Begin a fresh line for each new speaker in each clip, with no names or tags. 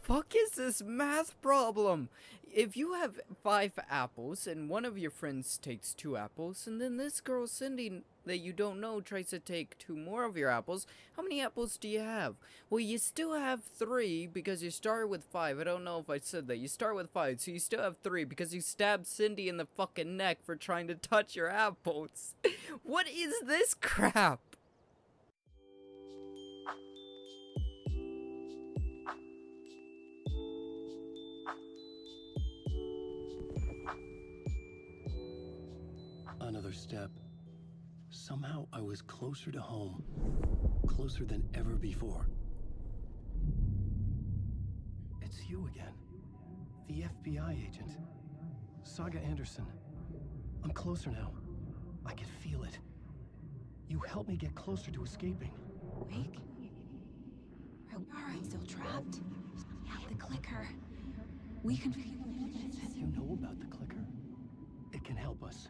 fuck is this math problem? If you have 5 apples and one of your friends takes 2 apples, and then this girl Cindy that you don't know tries to take 2 more of your apples, how many apples do you have? Well, you still have 3 because you started with 5. I don't know if I said that. You start with 5, so you still have 3 because you stabbed Cindy in the fucking neck for trying to touch your apples. What is this crap?
Another step. Somehow I was closer to home. Closer than ever before. It's you again. The FBI agent. Saga Anderson. I'm closer now. I can feel it. You helped me get closer to escaping.
Wake? Are we still trapped? Have the clicker. We can...
You know about the clicker? It can help us.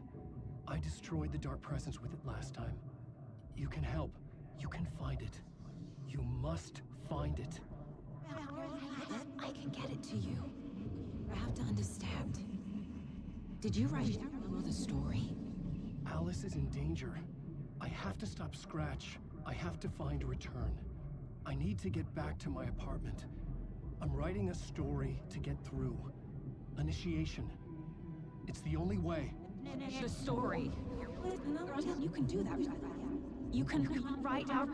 I destroyed the dark presence with it last time. You can help. You can find it. You must find it.
I can get it to you. I have to understand. Did you write the story?
Alice is in danger. I have to stop Scratch. I have to find Return. I need to get back to my apartment. I'm writing a story to get through. Initiation. It's the only way.
The story. You can do that. You can write out...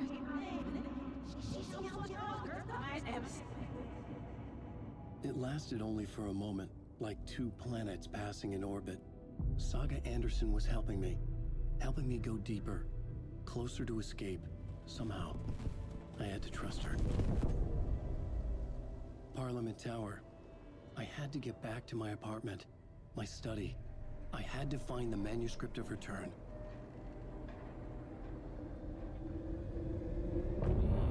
It lasted only for a moment, like 2 planets passing in orbit. Saga Anderson was helping me go deeper, closer to escape. Somehow, I had to trust her. Parliament Tower. I had to get back to my apartment, my study. I had to find the manuscript of Return.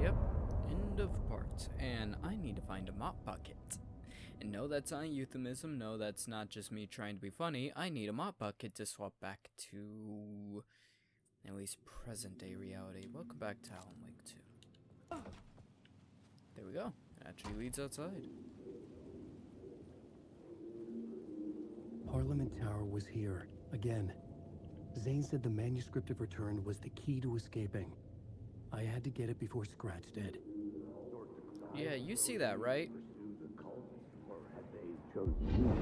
Yep, end of part. And I need to find a mop bucket. And no, that's not euphemism. No, that's not just me trying to be funny. I need a mop bucket to swap back to at least present day reality. Welcome back to Alan Wake 2. Oh. There we go. It actually leads outside.
Parliament Tower was here, again. Zane said the manuscript of Return was the key to escaping. I had to get it before Scratch did.
Yeah, you see that, right?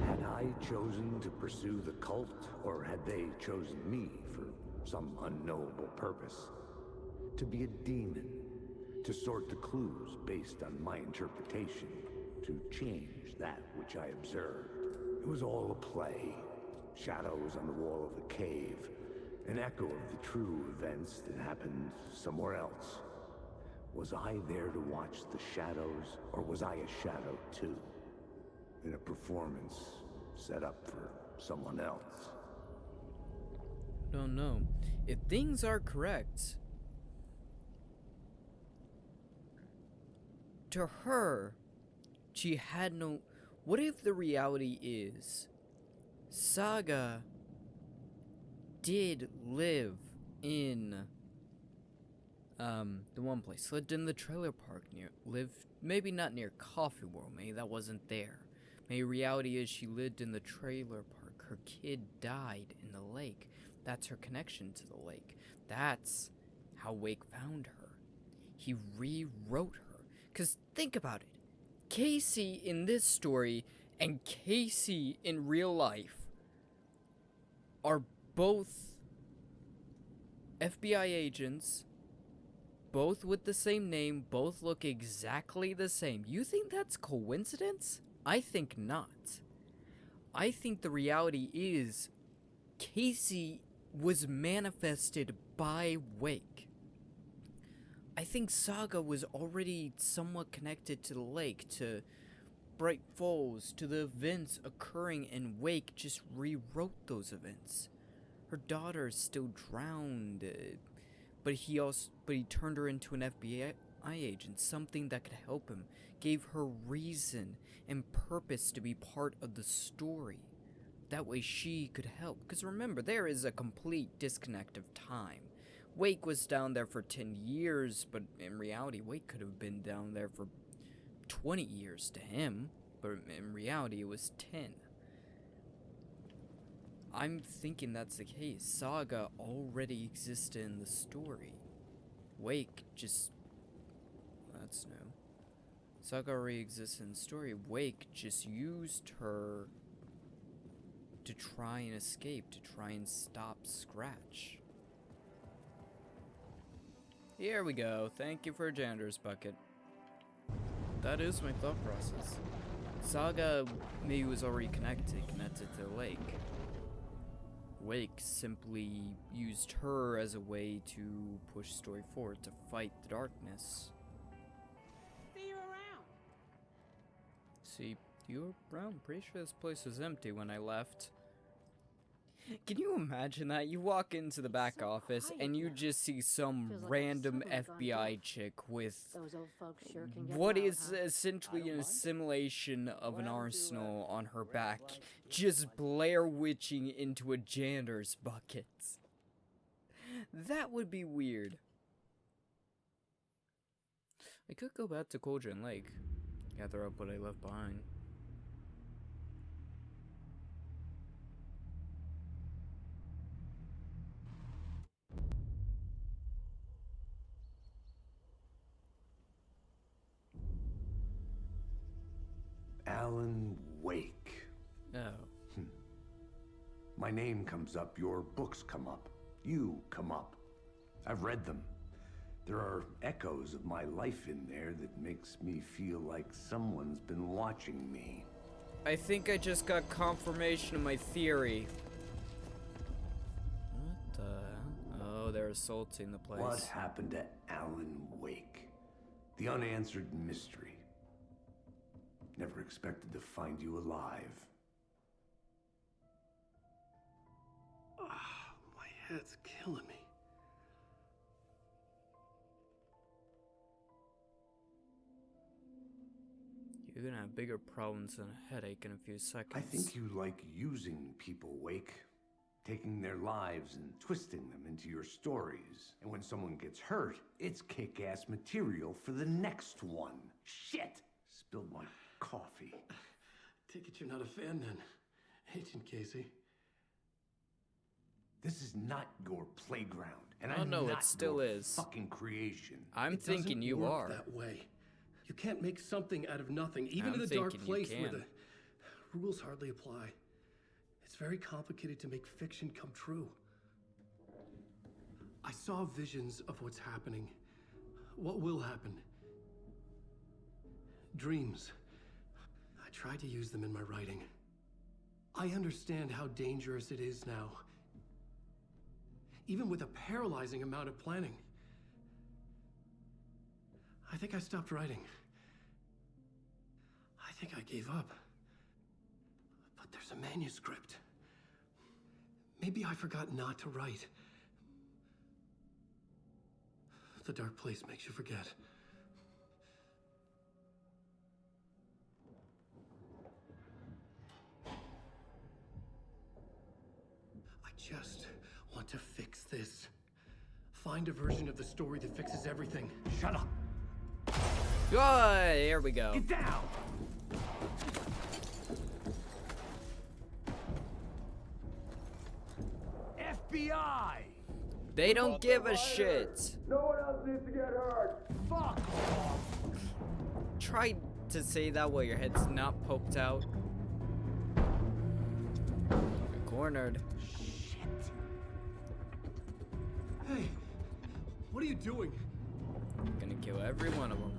Had I chosen to pursue the cult, or had they chosen me for some unknowable purpose? To be a demon, to sort the clues based on my interpretation, to change that which I observed. It was all a play. Shadows on the wall of the cave, an echo of the true events that happened somewhere else. Was I there to watch the shadows, or was I a shadow too? In a performance set up for someone else.
Don't know. If things are correct, to her, she had no... What if the reality is Saga did live in the one place, lived in the trailer park lived maybe not near Coffee World, maybe that wasn't there. Maybe reality is she lived in the trailer park. Her kid died in the lake. That's her connection to the lake. That's how Wake found her. He rewrote her. 'Cause think about it. Casey in this story and Casey in real life are both FBI agents, both with the same name, both look exactly the same. You think that's coincidence? I think not. I think the reality is Casey was manifested by Wake. I think Saga was already somewhat connected to the lake, to Bright Falls, to the events occurring, and Wake just rewrote those events. Her daughter is still drowned, but he turned her into an FBI agent, something that could help him, gave her reason and purpose to be part of the story. That way she could help. Because remember, there is a complete disconnect of time. Wake was down there for 10 years, but in reality, Wake could have been down there for 20 years to him, but in reality it was 10. I'm thinking that's the case. Saga already existed in the story. Wake just... That's new. Saga already exists in the story. Wake just used her to try and escape, to try and stop Scratch. Here we go. Thank you for a janitor's bucket. That is my thought process. Saga maybe was already connected to the lake. Wake simply used her as a way to push story forward, to fight the darkness.
See you around.
See you around? Pretty sure this place was empty when I left. Can you imagine that? You walk into the back office and you just see some random FBI chick with what is essentially an assimilation of an arsenal on her back, just Blair Witching into a janitor's bucket. That would be weird. I could go back to Cauldron Lake, gather up what I left behind.
Alan Wake.
Oh.
My name comes up, your books come up, you come up. I've read them. There are echoes of my life in there that makes me feel like someone's been watching me.
I think I just got confirmation of my theory. What the... Oh, they're assaulting the place.
What happened to Alan Wake? The unanswered mystery. Never expected to find you alive.
My head's killing me.
You're gonna have bigger problems than a headache in a few seconds.
I think you like using people, Wake. Taking their lives and twisting them into your stories. And when someone gets hurt, it's kick-ass material for the next one. Shit! Spilled my coffee.
Take it you're not a fan then, Agent Casey.
This is not your playground, and
Oh,
I'm
no, it
not
still
your
is.
fucking creation.
I'm
It
thinking
doesn't
you
work
are.
that way. You can't make something out of nothing, even
I'm
in a dark
thinking you
place where
can.
the rules hardly apply. It's very complicated to make fiction come true. I saw visions of what's happening, what will happen. Dreams. I tried to use them in my writing. I understand how dangerous it is now, even with a paralyzing amount of planning. I think I stopped writing. I think I gave up. But there's a manuscript. Maybe I forgot not to write. The dark place makes you forget. I just want to fix this. Find a version of the story that fixes everything.
Shut up!
Good, here we go.
Get down! FBI!
They don't give a shit.
No one else needs to get hurt! Fuck off!
Try to say that while your head's not poked out. You're cornered.
Shit!
Hey, what are you doing?
Gonna kill every one of them.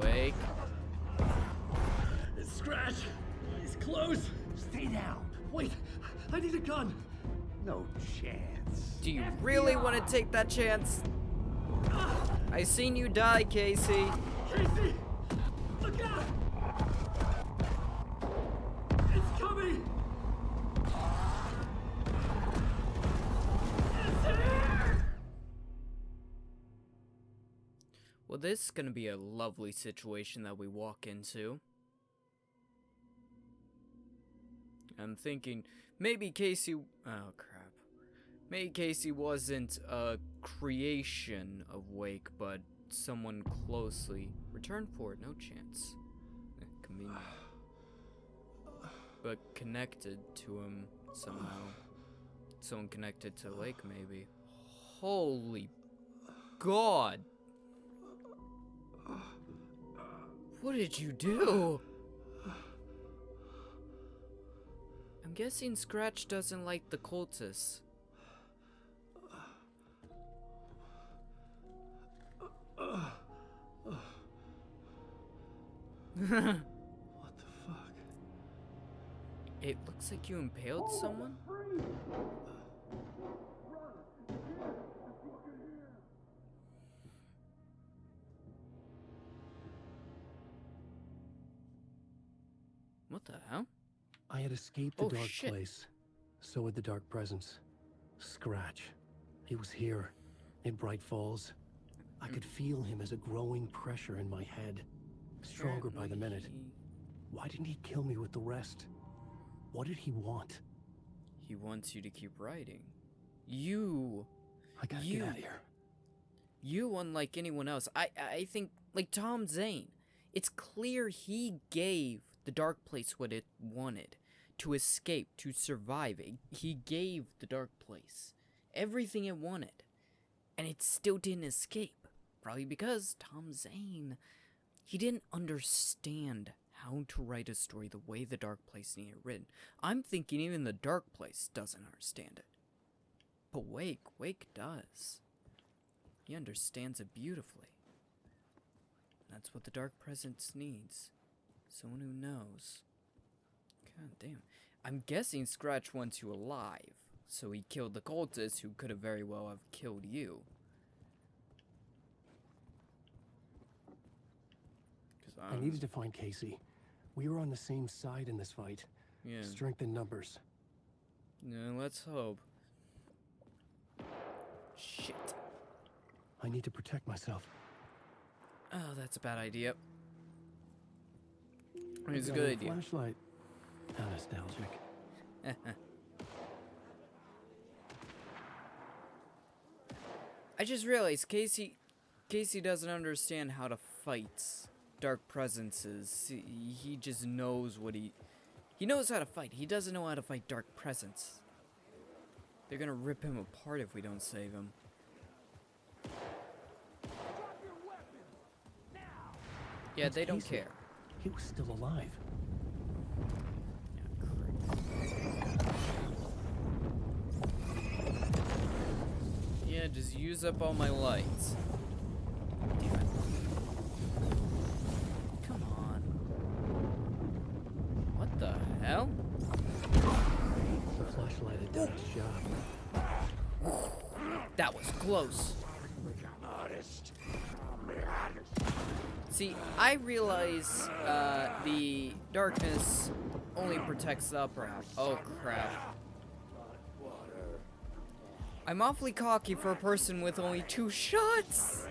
Wake.
It's Scratch. He's close.
Stay down!
Wait, I need a gun.
No chance.
Do you really want to take that chance? I seen you die, Casey.
Casey, look out! It's coming. It's here!
Well, this is gonna be a lovely situation that we walk into. I'm thinking maybe Casey. Oh crap. Maybe Casey wasn't a creation of Wake, but someone closely. Return port, no chance. Convenient. But connected to him somehow. Someone connected to Lake, maybe. Holy God! What did you do? I'm guessing Scratch doesn't like the cultists.
What the fuck?
It looks like you impaled someone? What the hell?
I had escaped the
Oh,
dark
shit.
place. So had the dark presence. Scratch. He was here, in Bright Falls. I could feel him as a growing pressure in my head. Stronger by the minute.
Apparently,
Why didn't he kill me with the rest? What did he want?
He wants you to keep writing. You,
I gotta get out of here.
you, unlike anyone else, I think, like Tom Zane, it's clear he gave the dark place what it wanted. To escape, to survive. He gave the dark place everything it wanted. And it still didn't escape. Probably because Tom Zane, he didn't understand how to write a story the way the dark place needed written. I'm thinking even the dark place doesn't understand it. But Wake does. He understands it beautifully. That's what the dark presence needs. Someone who knows. God damn. I'm guessing Scratch wants you alive. So he killed the cultist who could have very well have killed you.
I needed to find Casey. We were on the same side in this fight.
Yeah.
Strength in numbers.
No, let's hope. Shit.
I need to protect myself.
Oh, that's a bad idea. It's a
Got
good
a
idea.
Flashlight. How nostalgic.
I just realized Casey doesn't understand how to fight dark presences. He just knows what he knows how to fight. He doesn't know how to fight dark presence. They're gonna rip him apart if we don't save him. Yeah, they don't
Casey?
care.
He was still alive.
Yeah, just use up all my lights. Damn it. Come on. What the hell?
The flashlight had done its job.
That was close. See, I realize the darkness only protects the upper half. Oh crap. I'm awfully cocky for a person with only 2 shots.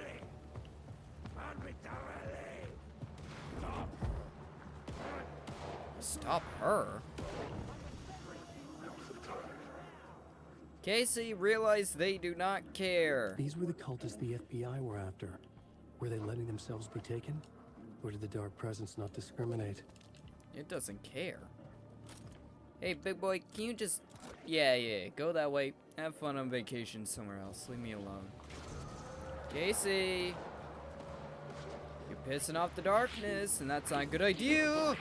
Stop her. Casey, realize they do not care.
These were the cultists the FBI were after. Were they letting themselves be taken? Or did the dark presence not discriminate?
It doesn't care. Hey, big boy, can you just... Yeah, go that way. Have fun on vacation somewhere else. Leave me alone. Casey! You're pissing off the darkness, and that's not a good idea!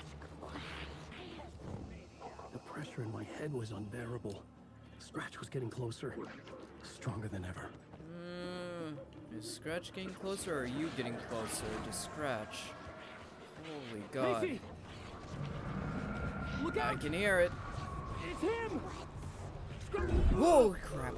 The pressure in my head was unbearable. Scratch was getting closer. Stronger than ever.
Is Scratch getting closer, or are you getting closer to Scratch? Holy God.
Casey! Look
I
out!
can hear it.
It's him!
Whoa, crap.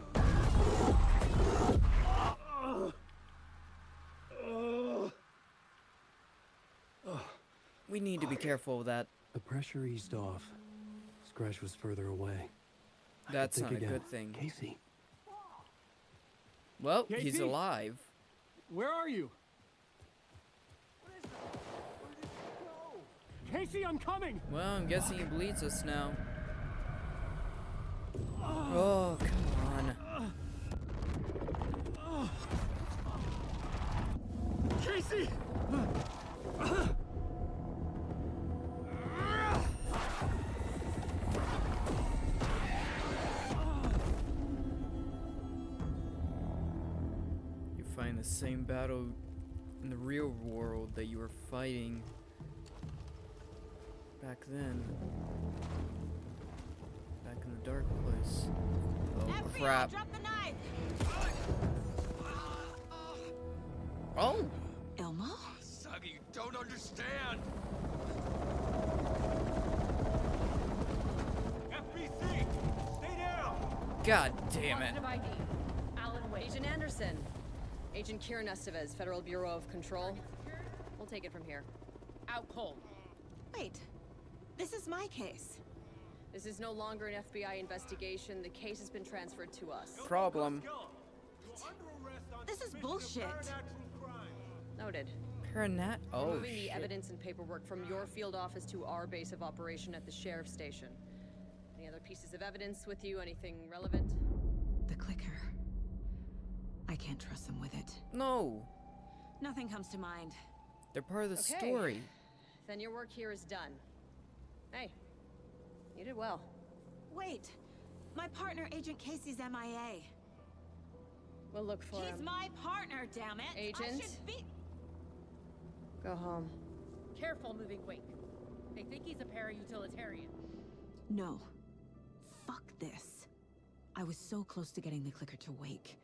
We need to be careful with that.
The pressure eased off. Scratch was further away. I could
That's
think
not a
again.
good thing.
Casey,
Well, he's
Casey?
alive.
Where are you? Casey, I'm coming!
Well, I'm guessing he bleeds us now. Oh, come on. You find the same battle in the real world that you were fighting back then. Back in the dark place. Oh
FBI,
crap.
drop the knife!
Oh!
Elmo?
Saga, you don't understand! FBC! Stay down!
God damn it.
Positive ID. Alan Wade. Agent Anderson. Agent Kieran Estevez, Federal Bureau of Control. We'll take it from here. Out cold.
Wait. This is my case.
This is no longer an FBI investigation. The case has been transferred to us.
Problem.
This is bullshit.
Noted.
Paranat? Oh,
Moving the
shit.
evidence and paperwork from your field office to our base of operation at the sheriff's station. Any other pieces of evidence with you? Anything relevant?
The clicker. I can't trust them with it.
No.
Nothing comes to mind.
They're part of the
Okay.
story.
Then your work here is done. Hey, you did well.
Wait. My partner, Agent Casey's MIA.
We'll look for
He's
him.
my partner, damn it! I
Agent?
should be...
Go home.
Careful moving Wake. They think he's a para-utilitarian.
No. Fuck this. I was so close to getting the clicker to wake.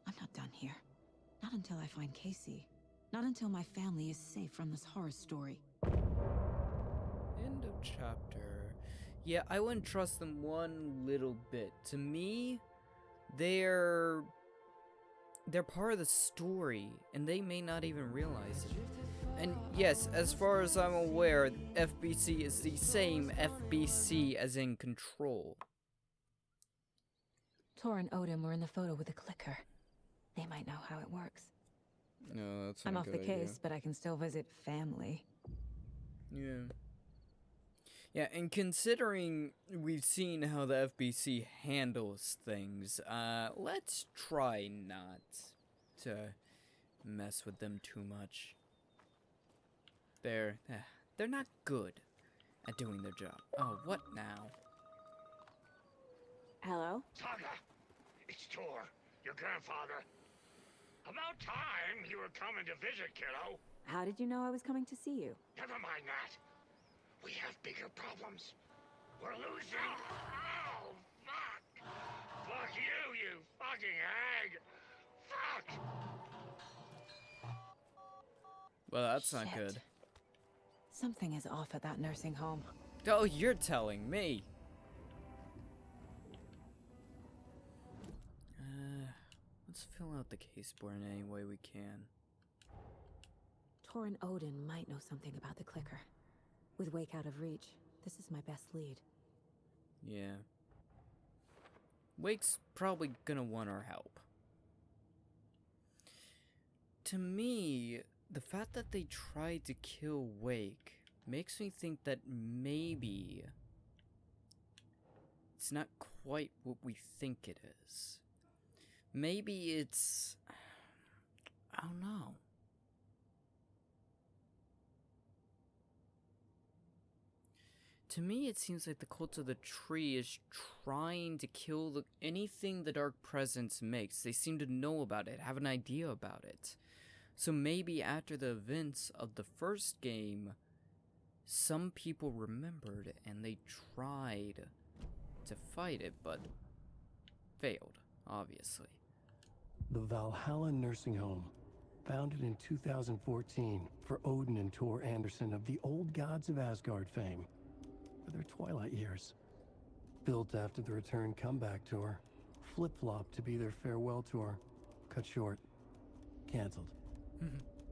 I'm not done here. Not until I find Casey. Not until my family is safe from this horror story.
End of chapter. Yeah, I wouldn't trust them one little bit. To me, they're part of the story, and they may not even realize it. And yes, as far as I'm aware, FBC is the same FBC as in Control.
Tor and Odin were in the photo with the clicker. They might know how it works.
No, that's
I'm off the case, but I can still visit family.
Yeah. Yeah, and considering we've seen how the FBC handles things, let's try not to mess with them too much. They're not good at doing their job. Oh, what now?
Hello?
Saga, it's Tor, your grandfather. About time you were coming to visit, kiddo.
How did you know I was coming to see you?
Never mind that. We have bigger problems. We're losing. Oh, fuck. Fuck you, you fucking hag. Fuck.
Well, that's not
Shit.
good.
Something is off at that nursing home.
Oh, you're telling me. Let's fill out the case board in any way we can.
Tor and Odin might know something about the clicker. With Wake out of reach, this is my best lead.
Yeah. Wake's probably gonna want our help. To me, the fact that they tried to kill Wake makes me think that maybe it's not quite what we think it is. Maybe it's... I don't know. To me, it seems like the Cult of the Tree is trying to kill anything the Dark Presence makes. They seem to know about it, have an idea about it. So maybe after the events of the first game, some people remembered and they tried to fight it, but failed, obviously.
The Valhalla Nursing Home, founded in 2014 for Odin and Tor Anderson of the Old Gods of Asgard fame, for their twilight years. Built after the Return comeback tour, flip-flopped to be their farewell tour, cut short, canceled.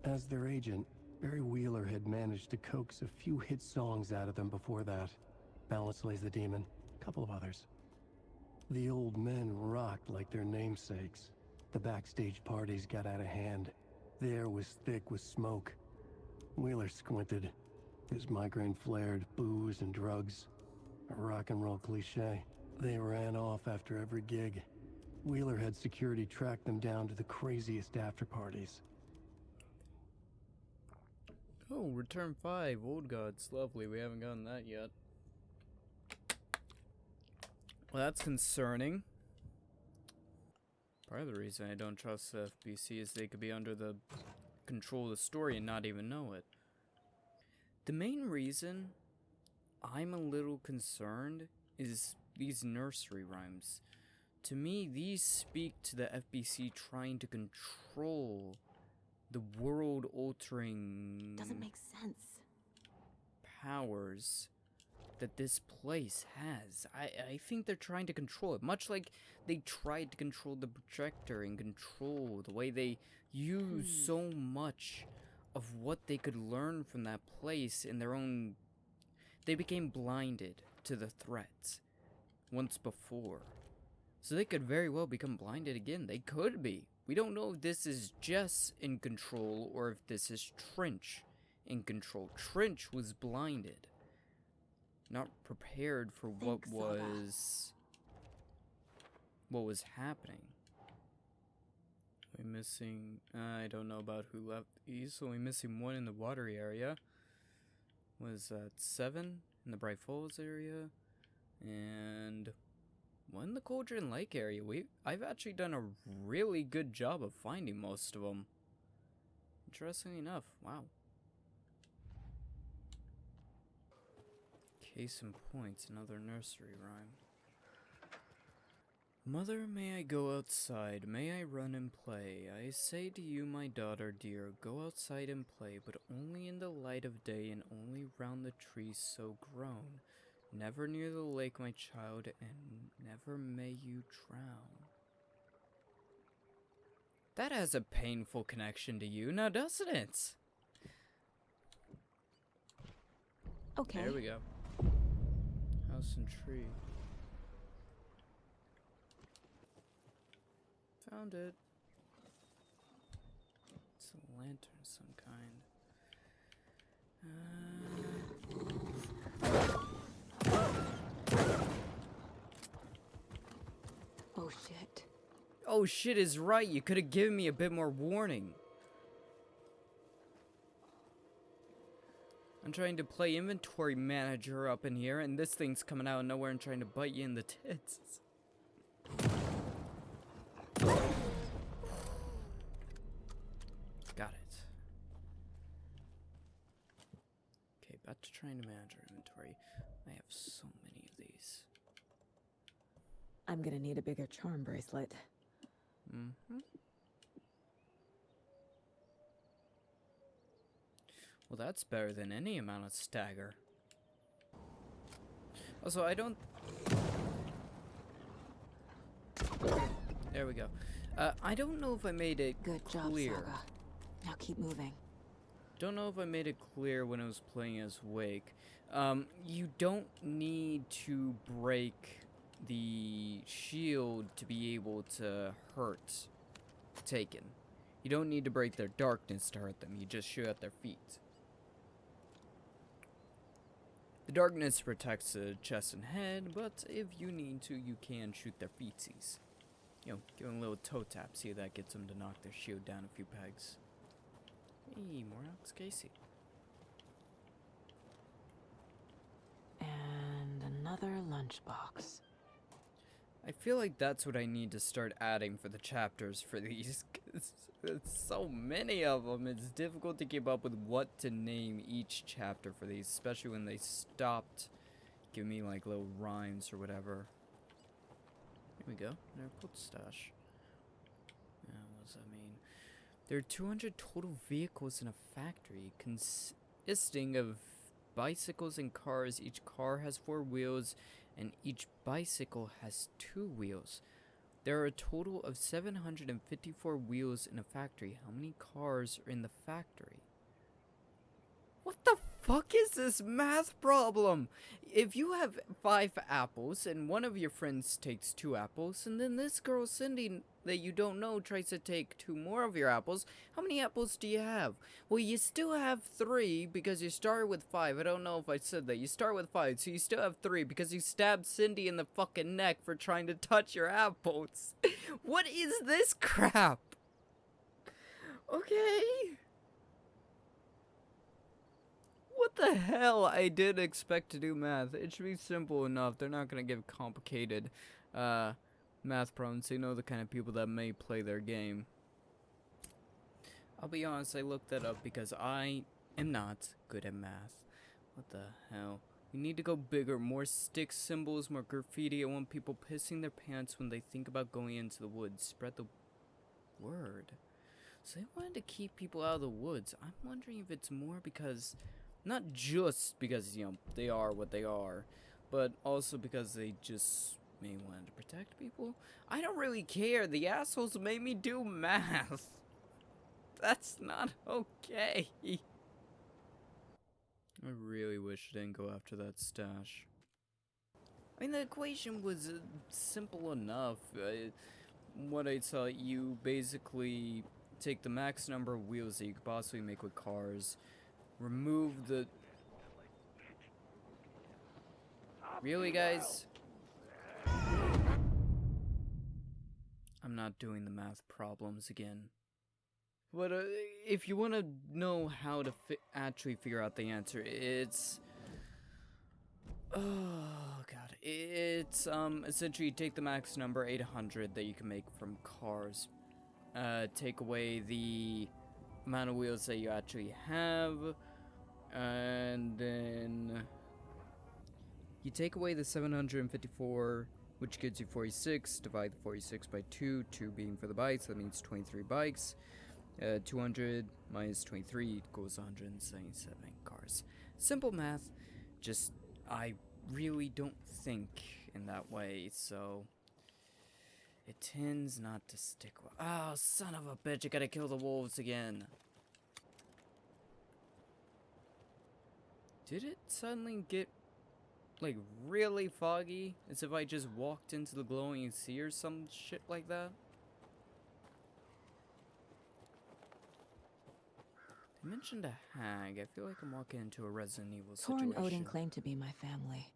As their agent, Barry Wheeler had managed to coax a few hit songs out of them before that. Balance Lays the Demon, a couple of others. The old men rocked like their namesakes. The backstage parties got out of hand. The air was thick with smoke. Wheeler squinted. His migraine flared, booze and drugs. A rock and roll cliche. They ran off after every gig. Wheeler had security track them down to the craziest after parties.
Oh, return 5, old gods, lovely, we haven't gotten that yet. Well, that's concerning. Part of the reason I don't trust the FBC is they could be under the control of the story and not even know it. The main reason I'm a little concerned is these nursery rhymes. To me, these speak to the FBC trying to control the world-altering...
Doesn't make sense.
...powers that this place has. I think they're trying to control it, much like they tried to control the projector and control the way they use so much of what they could learn from that place in their own... They became blinded to the threats once before. So they could very well become blinded again. They could be. We don't know if this is Jess in control or if this is Trench in control. Trench was blinded. Not prepared for what was happening. We're missing, I don't know about who left these, so we're missing 1 in the watery area. Was that 7 in the Bright Falls area? And 1 in the Cauldron Lake area. I've actually done a really good job of finding most of them. Interestingly enough, wow. Case in point, another nursery rhyme. Mother, may I go outside, may I run and play? I say to you, my daughter dear, go outside and play, but only in the light of day and only round the trees so grown. Never near the lake, my child, and never may you drown. That has a painful connection to you, now doesn't it?
Okay.
There we go. House and tree. Found it. It's a lantern of some kind.
Oh shit.
Oh shit is right, you could have given me a bit more warning. I'm trying to play inventory manager up in here, and this thing's coming out of nowhere and trying to bite you in the tits. Got it. Okay, back to trying to manage our inventory. I have so many of these.
I'm gonna need a bigger charm bracelet.
Well, that's better than any amount of stagger. Also, I don't... There we go. I don't know if I made it
Good job,
clear.
Saga. Now keep moving.
Don't know if I made it clear when I was playing as Wake. You don't need to break the shield to be able to hurt Taken. You don't need to break their darkness to hurt them. You just shoot at their feet. The darkness protects the chest and head, but if you need to, you can shoot their feetsies. You know, give them a little toe tap, see if that gets them to knock their shield down a few pegs. Hey, more Alex Casey.
And another lunchbox.
I feel like that's what I need to start adding for the chapters for these, 'cause there's so many of them. It's difficult to keep up with what to name each chapter for these, especially when they stopped giving me like little rhymes or whatever. Here we go, an airport stash. What does that mean? There are 200 total vehicles in a factory consisting of bicycles and cars. Each car has 4 wheels and each bicycle has 2 wheels. There are a total of 754 wheels in a factory. How many cars are in the factory? What the fuck is this math problem? If you have 5 apples and one of your friends takes 2 apples, and then this girl Cindy that you don't know tries to take 2 more of your apples, how many apples do you have? Well, you still have 3 because you started with 5. I don't know if I said that. You start with 5, so you still have 3 because you stabbed Cindy in the fucking neck for trying to touch your apples. What is this crap? Okay. the hell? I did expect to do math. It should be simple enough. They're not gonna give complicated math problems. They know the kind of people that may play their game. I'll be honest, I looked that up because I am not good at math. What the hell? We need to go bigger. More stick symbols, more graffiti. I want people pissing their pants when they think about going into the woods. Spread the word. So they wanted to keep people out of the woods. I'm wondering if it's more because, not just because, you know, they are what they are, but also because they just may want to protect people. I don't really care. The assholes made me do math. That's not okay. I really wish I didn't go after that stash. I mean, the equation was simple enough. What I saw, you basically take the max number of wheels that you could possibly make with cars, remove the... Really, guys? I'm not doing the math problems again. But if you want to know how to actually figure out the answer, it's... Oh, God. It's, essentially you take the max number, 800, that you can make from cars. Take away the amount of wheels that you actually have. And then... You take away the 754, which gives you 46. Divide the 46 by 2, 2 being for the bikes, that means 23 bikes. 200 minus 23 equals 177 cars. Simple math, just I really don't think in that way, so it tends not to stick well. Oh, son of a bitch, I gotta kill the wolves again. Did it suddenly get, like, really foggy? As if I just walked into the glowing sea or some shit like that? You mentioned a hag. I feel like I'm walking into a Resident Evil situation.
Torn Odin claimed to be my family.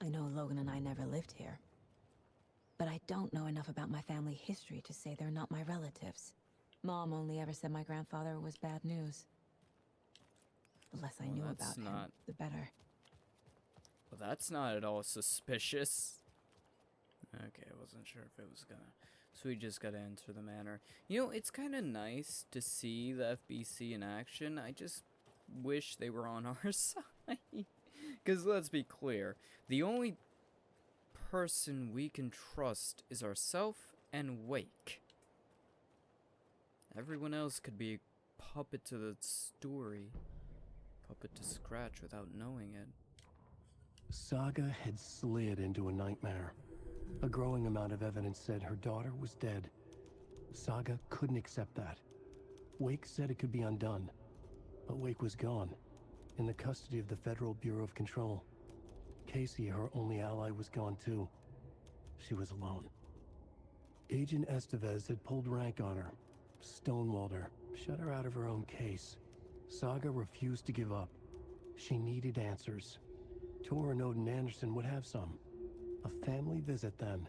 I know Logan and I never lived here. But I don't know enough about my family history to say they're not my relatives. Mom only ever said my grandfather was bad news. The less I knew about him, the better.
Well, that's not at all suspicious. Okay, I wasn't sure if it was gonna... So we just gotta enter the manor. You know, it's kind of nice to see the FBC in action. I just wish they were on our side. Because let's be clear, the only person we can trust is ourself and Wake. Everyone else could be a puppet to the story. Puppet to Scratch without knowing it.
Saga had slid into a nightmare. A growing amount of evidence said her daughter was dead. Saga couldn't accept that. Wake said it could be undone. But Wake was gone, in the custody of the Federal Bureau of Control. Casey, her only ally, was gone too. She was alone. Agent Estevez had pulled rank on her, stonewalled her, shut her out of her own case. Saga refused to give up. She needed answers. Tor and Odin Anderson would have some. A family visit then.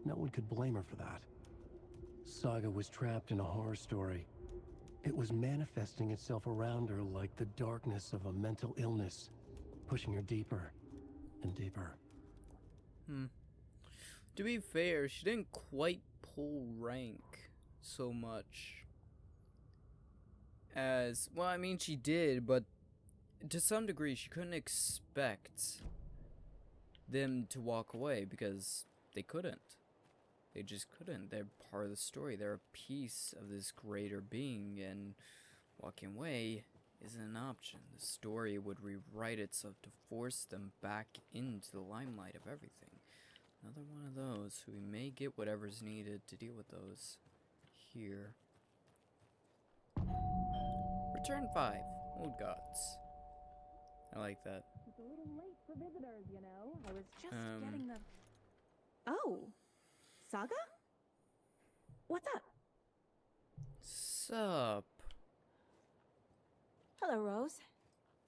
No one could blame her for that. Saga was trapped in a horror story. It was manifesting itself around her like the darkness of a mental illness, pushing her deeper and deeper.
To be fair, she didn't quite pull rank so much as... Well, I mean, she did, but to some degree, she couldn't expect them to walk away because they couldn't. They just couldn't. They're part of the story. They're a piece of this greater being, and walking away isn't an option. The story would rewrite itself to force them back into the limelight of everything. Another one of those. We may get whatever's needed to deal with those here. Return 5. Old Gods. I like that.
It's a little late for visitors, you know. I was just getting the... Oh. Saga? What's up?
Sup?
Hello, Rose.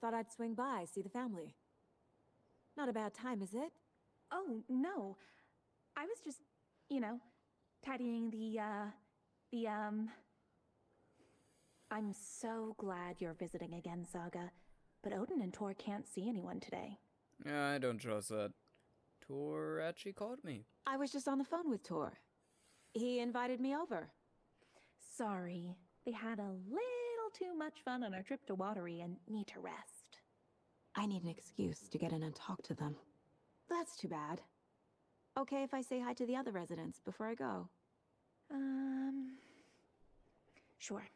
Thought I'd swing by, see the family. Not a bad time, is it?
Oh, no. I was just, you know, tidying I'm so glad you're visiting again, Saga. but Odin and Tor can't see anyone today.
I don't trust that. Tor actually called me.
I was just on the phone with Tor. He invited me over.
Sorry, they had a little too much fun on our trip to Watery and need to rest.
I need an excuse to get in and talk to them. That's too bad. Okay if I say hi to the other residents before I go?
Sure.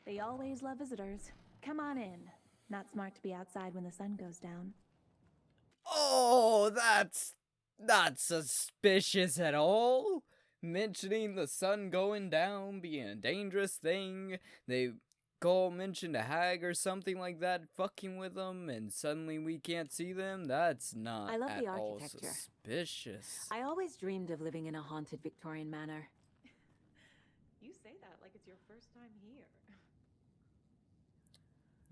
They always love visitors. Come on in. Not smart to be outside when the sun goes down.
Oh, that's not suspicious at all. Mentioning the sun going down being a dangerous thing. They go mention a hag or something like that fucking with them, and suddenly we can't see them. That's not
I love
at
the
all
architecture.
suspicious.
I always dreamed of living in a haunted Victorian manor.
You say that like it's your first time here.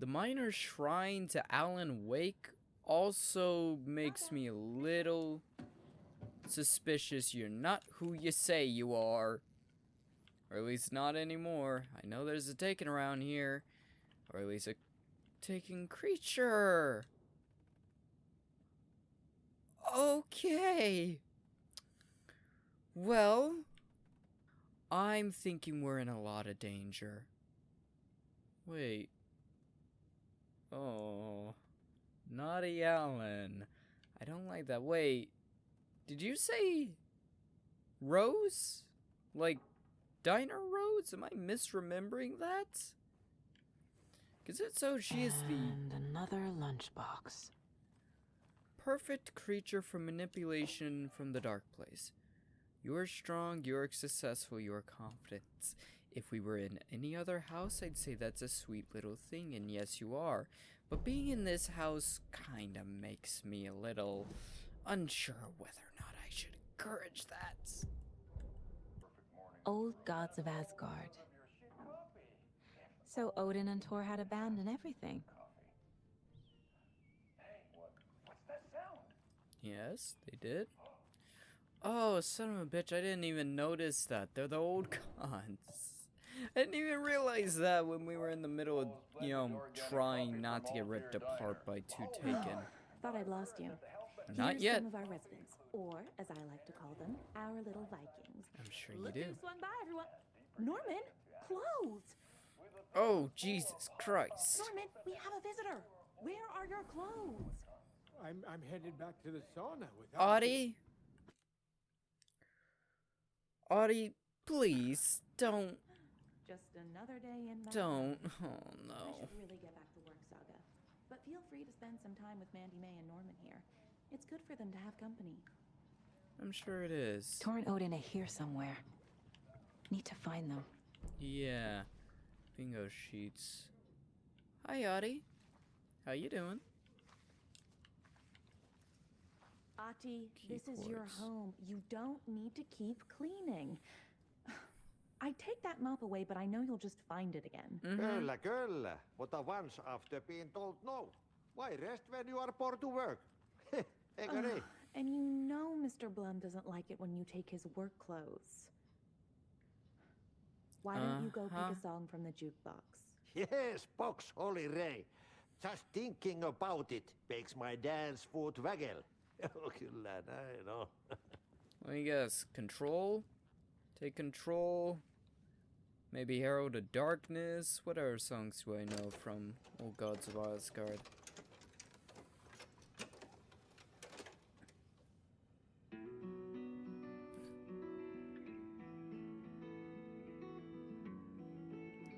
The minor shrine to Alan Wake also makes me a little suspicious. You're not who you say you are. Or at least not anymore. I know there's a taken around here. Or at least a taken creature. Okay. Well, I'm thinking we're in a lot of danger. Wait. Oh. Naughty Alan. I don't like that. Wait. Did you say Rose? Like Diner Rose? Am I misremembering that? Because if so, she is the...
And another lunchbox.
perfect creature for manipulation from the dark place. You are strong, you are successful, you are confident. If we were in any other house, I'd say that's a sweet little thing, and yes, you are. But being in this house kinda makes me a little unsure whether or not I should encourage that.
Old gods of Asgard. So Odin and Tor had a band and everything.
Yes, they did. Oh, son of a bitch, I didn't even notice that. They're the old gods. I didn't even realize that when we were in the middle of, you know, trying not to get ripped apart by two taken.
Thought I'd lost you.
Not
Here's
yet.
some of our residents, or as I like to call them, our little Vikings.
I'm sure you
Look
do.
who swung by, everyone. Norman, clothes.
Oh, Jesus Christ.
Norman, we have a visitor. Where are your clothes?
I'm headed back to the sauna without
Audie? Audie, please, don't.
Just another day in Manhattan.
Don't. Oh,
I
no.
should really get back to work, Saga. But feel free to spend some time with Mandy May and Norman here. It's good for them to have company.
I'm sure it is.
Tor and Odin are here somewhere. Need to find them.
Yeah. Bingo sheets. Hi, Audie. How you doing?
Ati, this is your
Keyboards.
home. You don't need to keep cleaning. I'd take that mop away, but I know you'll just find it again.
Kyllä, kyllä. Mutta once after being told no. Why rest when you are poor to work? Eikö niin?
And you know Mr. Blum doesn't like it when you take his work clothes. Why don't you go pick a song from the jukebox?
Yes, box Holy Ray. Just thinking about it makes my dance foot waggle. Kyllä näin on.
Let me guess. Control? Take control. Maybe Herald of Darkness. What other songs do I know from Old Gods of Asgard?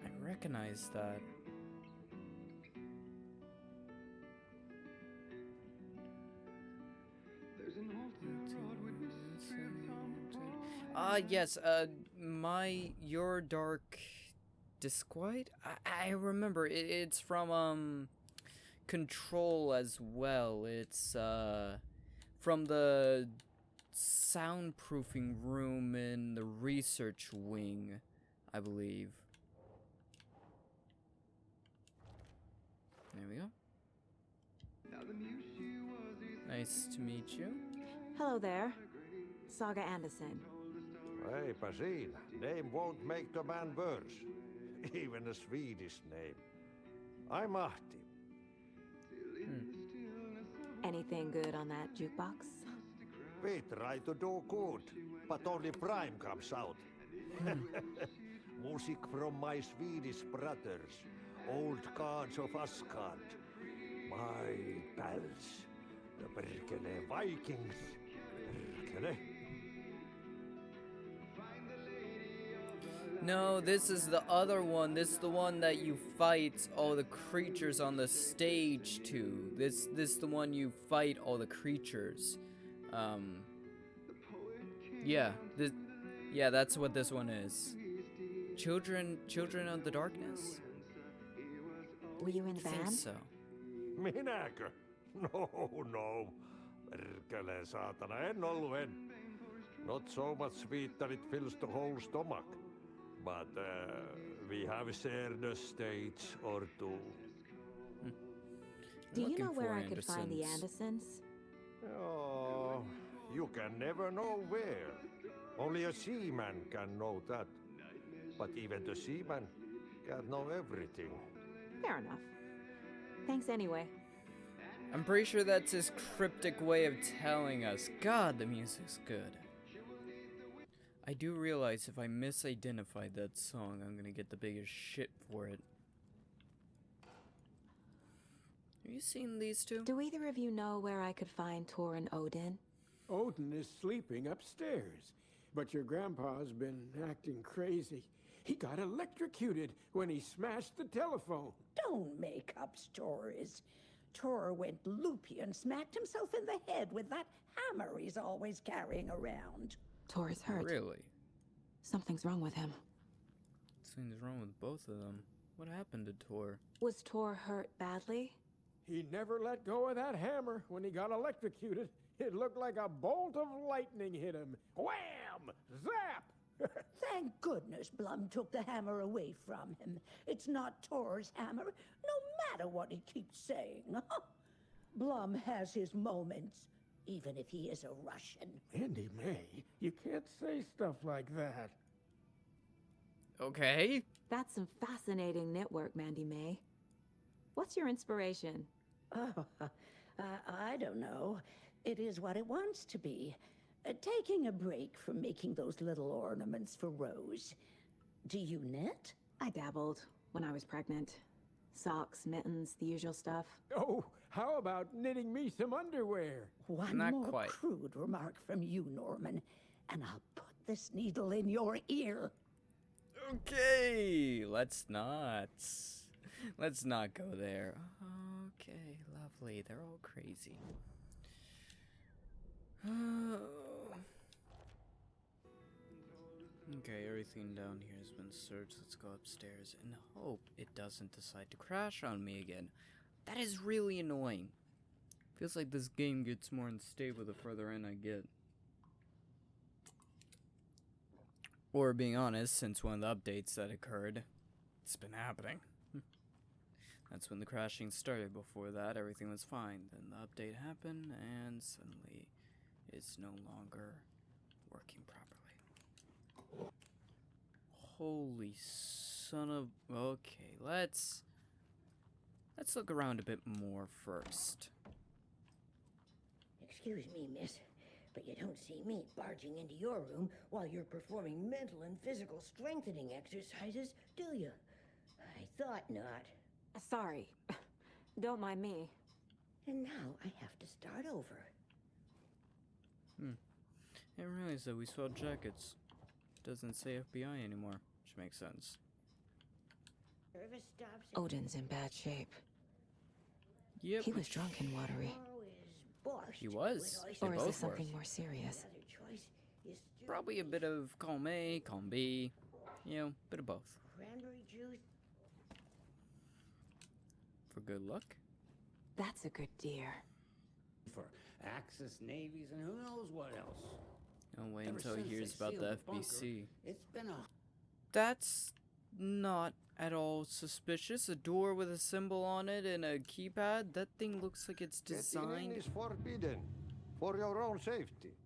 I recognize that. Yes, Your Dark Disquiet? I remember, it's from, Control as well. It's, from the soundproofing room in the research wing, I believe. There we go. Nice to meet you.
Hello there. Saga Anderson.
Eipä siinä. Name won't make the man worse. Even a Swedish name. I'm Ahti.
Anything good on that jukebox?
We try to do good, but only Ryhm comes out. Music from my Swedish brothers, old gods of Asgard. My pals, the Berkele Vikings. Berkele.
No, this is the other one. This is the one that you fight all the creatures on the stage to. This is the one you fight all the creatures. Yeah, that's what this one is. Children of the Darkness?
Were you in the
I think
band?
so.
Minäkö? No. Perkele saatana, en ollut en. Not so much sweet that it fills the whole stomach. But we have shared a stage or two.
Do you know where I could find the Andersons?
Oh, you can never know where. Only a seaman can know that. But even the seaman can't know everything.
Fair enough. Thanks anyway.
I'm pretty sure that's his cryptic way of telling us. God, the music's good. I do realize if I misidentified that song, I'm gonna get the biggest shit for it. Have you seen these two?
Do either of you know where I could find Tor and Odin?
Odin is sleeping upstairs, but your grandpa's been acting crazy. He got electrocuted when he smashed the telephone.
Don't make up stories. Tor went loopy and smacked himself in the head with that hammer he's always carrying around.
Tor is hurt.
Really?
Something's wrong with him.
Something's wrong with both of them. What happened to Tor?
Was Tor hurt badly?
He never let go of that hammer when he got electrocuted. It looked like a bolt of lightning hit him. Wham! Zap!
Thank goodness Blum took the hammer away from him. It's not Tor's hammer, no matter what he keeps saying. Blum has his moments, even if he is a Russian.
Andy May, you can't say stuff like that.
Okay.
That's some fascinating knitwork, Mandy May. What's your inspiration?
Oh, I don't know. It is what it wants to be. Taking a break from making those little ornaments for Rose. Do you knit?
I dabbled when I was pregnant. Socks, mittens, the usual stuff.
Oh, how about knitting me some underwear?
One
Not
more
quite.
crude remark from you, Norman, and I'll put this needle in your ear.
Okay, let's not go there. Okay, lovely. They're all crazy. Okay, everything down here has been searched. Let's go upstairs and hope it doesn't decide to crash on me again. That is really annoying. Feels like this game gets more unstable the further in I get. Or being honest, since one of the updates that occurred, it's been happening. That's when the crashing started. Before that, everything was fine. Then the update happened, and suddenly it's no longer working properly. Holy son of... Okay, let's look around a bit more first.
Excuse me, miss, but you don't see me barging into your room while you're performing mental and physical strengthening exercises, do you? I thought not.
Sorry. Don't mind me.
And now I have to start over.
I didn't realize that we swelled jackets. Doesn't say FBI anymore, which makes sense.
Service stops.
Odin's in bad shape.
Yep.
He was drunk and watery.
He was. They
Or is
both
this something
were.
more serious?
Probably a bit of column A, column B. You know, bit of both.
Cranberry juice.
For good luck.
That's a good deer.
For Axis navies and who knows what else.
I'll wait
Ever
until he
since
hears
they
about the
sealed bunker,
FBC.
It's been a...
That's not at all suspicious. A door with a symbol on it and a keypad. That thing looks like it's designed.
Getting is forbidden, for your own safety.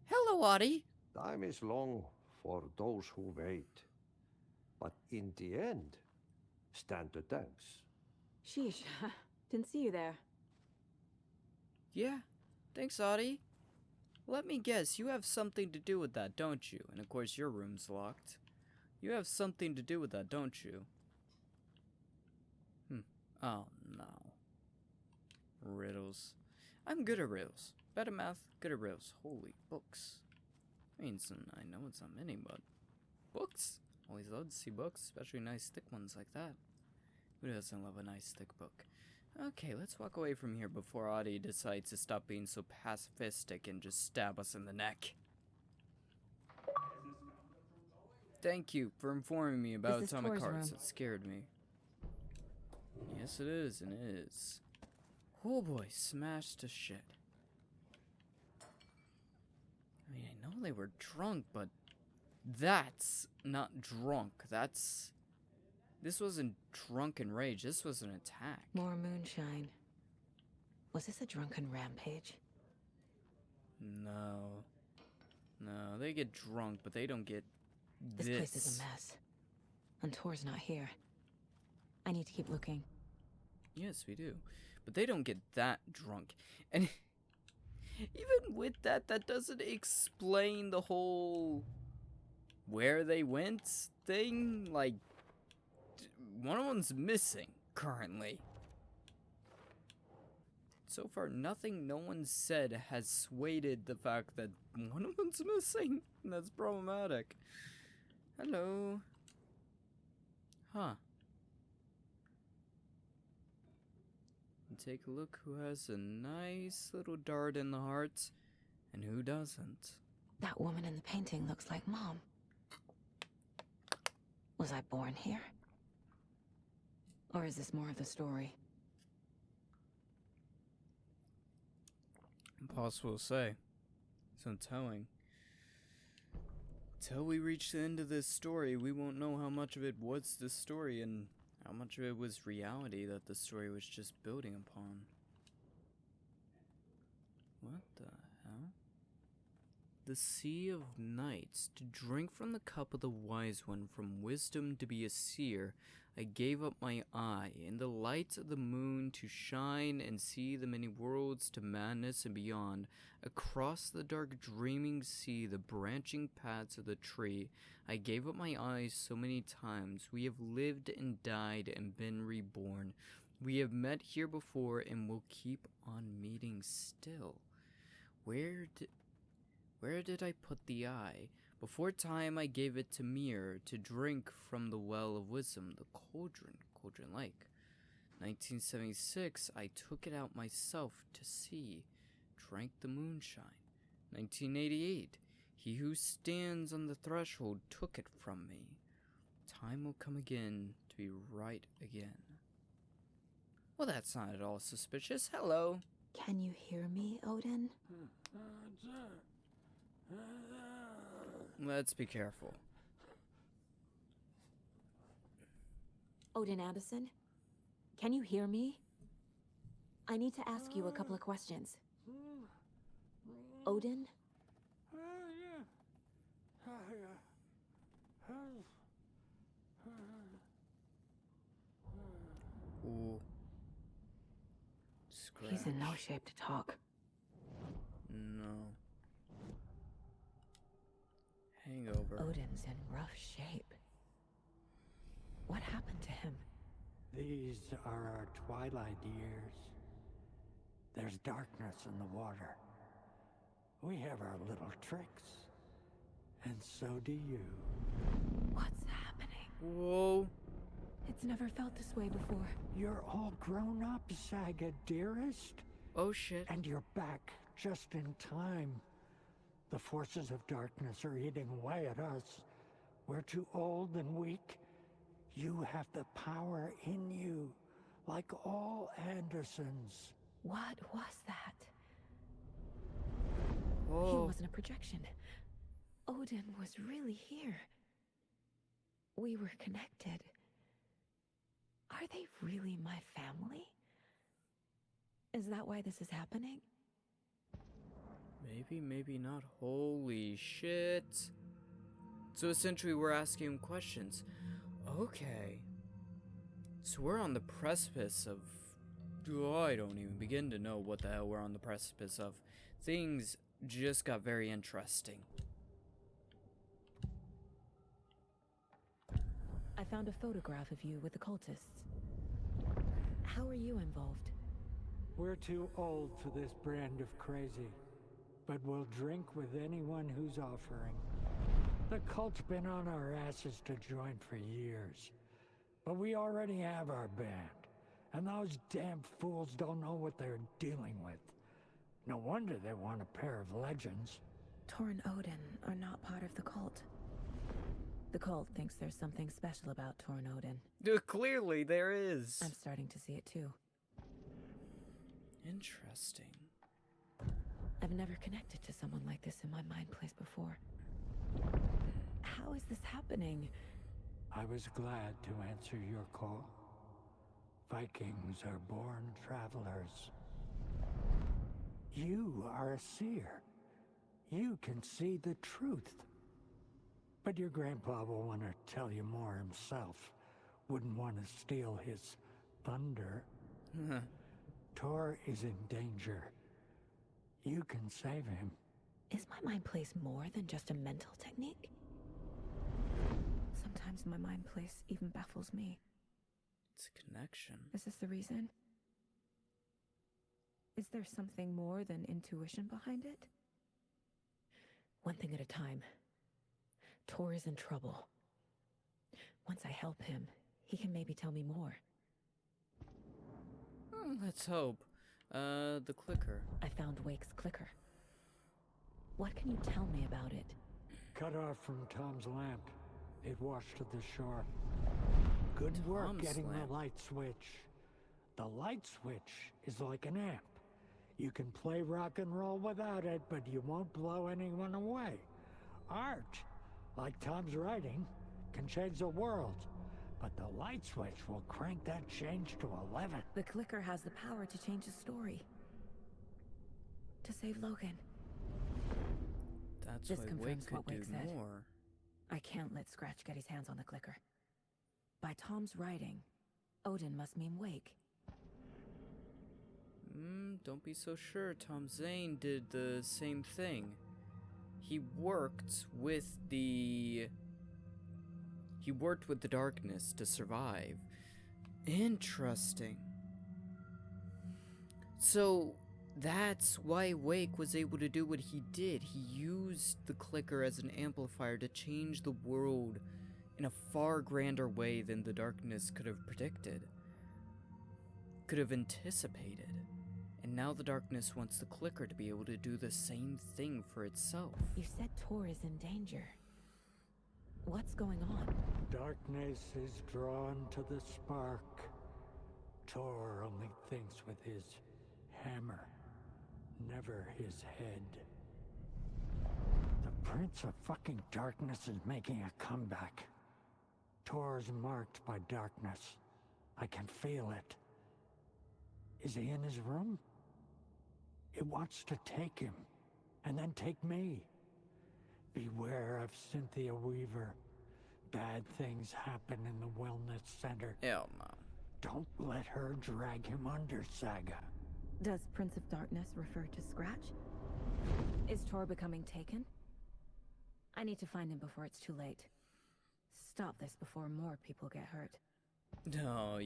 Hello, Adi.
Time is long for those who wait. But in the end, stand the thanks.
Sheesh. Didn't see you there.
Yeah, thanks, Audie. Let me guess, you have something to do with that, don't you? And of course, your room's locked. You have something to do with that, don't you? Oh, no. Riddles. I'm good at riddles. Bad at math, good at riddles. Holy books. I mean, I know it's not many, but books? Always love to see books, especially nice thick ones like that. Who doesn't love a nice thick book? Okay, let's walk away from here before Audie decides to stop being so pacifistic and just stab us in the neck. Thank you for informing me about atomic hearts. It scared me. Yes, it is, and it is. Oh boy, smashed to shit. I mean, I know they were drunk, but that's not drunk. This wasn't drunken rage. This was an attack.
More moonshine. Was this a drunken rampage?
No. No, they get drunk, but they don't get this.
This place is a mess. And Tor's not here. I need to keep looking.
Yes, we do. But they don't get that drunk. And even with that, that doesn't explain the whole where they went thing. Like, one of them's missing currently. So far, no one said has swayed the fact that one of them's missing. And that's problematic. Hello. Huh. And take a look who has a nice little dart in the heart and who doesn't.
That woman in the painting looks like Mom. Was I born here? Or is this more of the story?
Impossible to say. It's no telling. Till we reach the end of this story, we won't know how much of it was the story and how much of it was reality that the story was just building upon. What the hell? The Sea of Nights. To drink from the cup of the wise one, from wisdom to be a seer, I gave up my eye, in the light of the moon to shine and see the many worlds to madness and beyond. Across the dark dreaming sea, the branching paths of the tree, I gave up my eyes so many times. We have lived and died and been reborn. We have met here before and will keep on meeting still. Where did I put the eye? Before time I gave it to Mir to drink from the well of wisdom, the cauldron Lake. 1976, I took it out myself to see, drank the moonshine. 1988, he who stands on the threshold took it from me. Time will come again to be right again. Well, that's not at all suspicious. Hello.
Can you hear me, Odin?
Let's be careful.
Odin Addison? Can you hear me? I need to ask you a couple of questions. Odin?
Ooh.
He's in no shape to talk.
No. Hangover.
Odin's in rough shape. What happened to him?
These are our twilight years. There's darkness in the water. We have our little tricks. And so do you.
What's happening?
Whoa.
It's never felt this way before.
You're all grown up, Saga, dearest.
Oh shit.
And you're back just in time. The forces of darkness are eating away at us. We're too old and weak. You have the power in you, like all Andersons.
What was that?
Whoa.
He wasn't a projection. Odin was really here. We were connected. Are they really my family? Is that why this is happening?
Maybe, maybe not. Holy shit. So essentially we're asking him questions. Okay. So we're on the precipice of I don't even begin to know what the hell we're on the precipice of. Things just got very interesting.
I found a photograph of you with the cultists. How are you involved?
We're too old for this brand of crazy, but we'll drink with anyone who's offering. The cult's been on our asses to join for years, but we already have our band, and those damn fools don't know what they're dealing with. No wonder they want a pair of legends.
Tor and Odin are not part of the cult. The cult thinks there's something special about Tor and Odin.
Clearly there is.
I'm starting to see it too.
Interesting.
I've never connected to someone like this in my mind place before. How is this happening?
I was glad to answer your call. Vikings are born travelers. You are a seer. You can see the truth. But your grandpa will want to tell you more himself. Wouldn't want to steal his thunder. Tor is in danger. You can save him.
Is my mind place more than just a mental technique? Sometimes my mind place even baffles me.
It's a connection.
Is this the reason? Is there something more than intuition behind it? One thing at a time. Tor is in trouble. Once I help him, he can maybe tell me more.
Let's hope. The clicker.
I found Wake's clicker. What can you tell me about it?
Cut off from Tom's lamp. It washed to the shore. Good work getting the light switch. The light switch is like an amp. You can play rock and roll without it, but you won't blow anyone away. Art, like Tom's writing, can change the world. But the light switch will crank that change to 11.
The clicker has the power to change the story. To save Logan.
That's
this
why
confirms
Wake could
what Wake
do
said.
more.
I can't let Scratch get his hands on the clicker. By Tom's writing, Odin must mean Wake.
Don't be so sure. Tom Zane did the same thing. He worked with the darkness to survive. Interesting. So that's why Wake was able to do what he did. He used the clicker as an amplifier to change the world in a far grander way than the darkness could have predicted, could have anticipated. And now the darkness wants the clicker to be able to do the same thing for itself.
You said Tor is in danger. What's going on?
Darkness is drawn to the spark. Tor only thinks with his hammer, never his head. The Prince of fucking Darkness is making a comeback. Tor's marked by darkness. I can feel it. Is he in his room? It wants to take him, and then take me. Beware of Cynthia Weaver. Bad things happen in the wellness center.
Hell no.
Don't let her drag him under, Saga.
Does Prince of Darkness refer to Scratch? Is Tor becoming taken? I need to find him before it's too late. Stop this before more people get hurt.
No,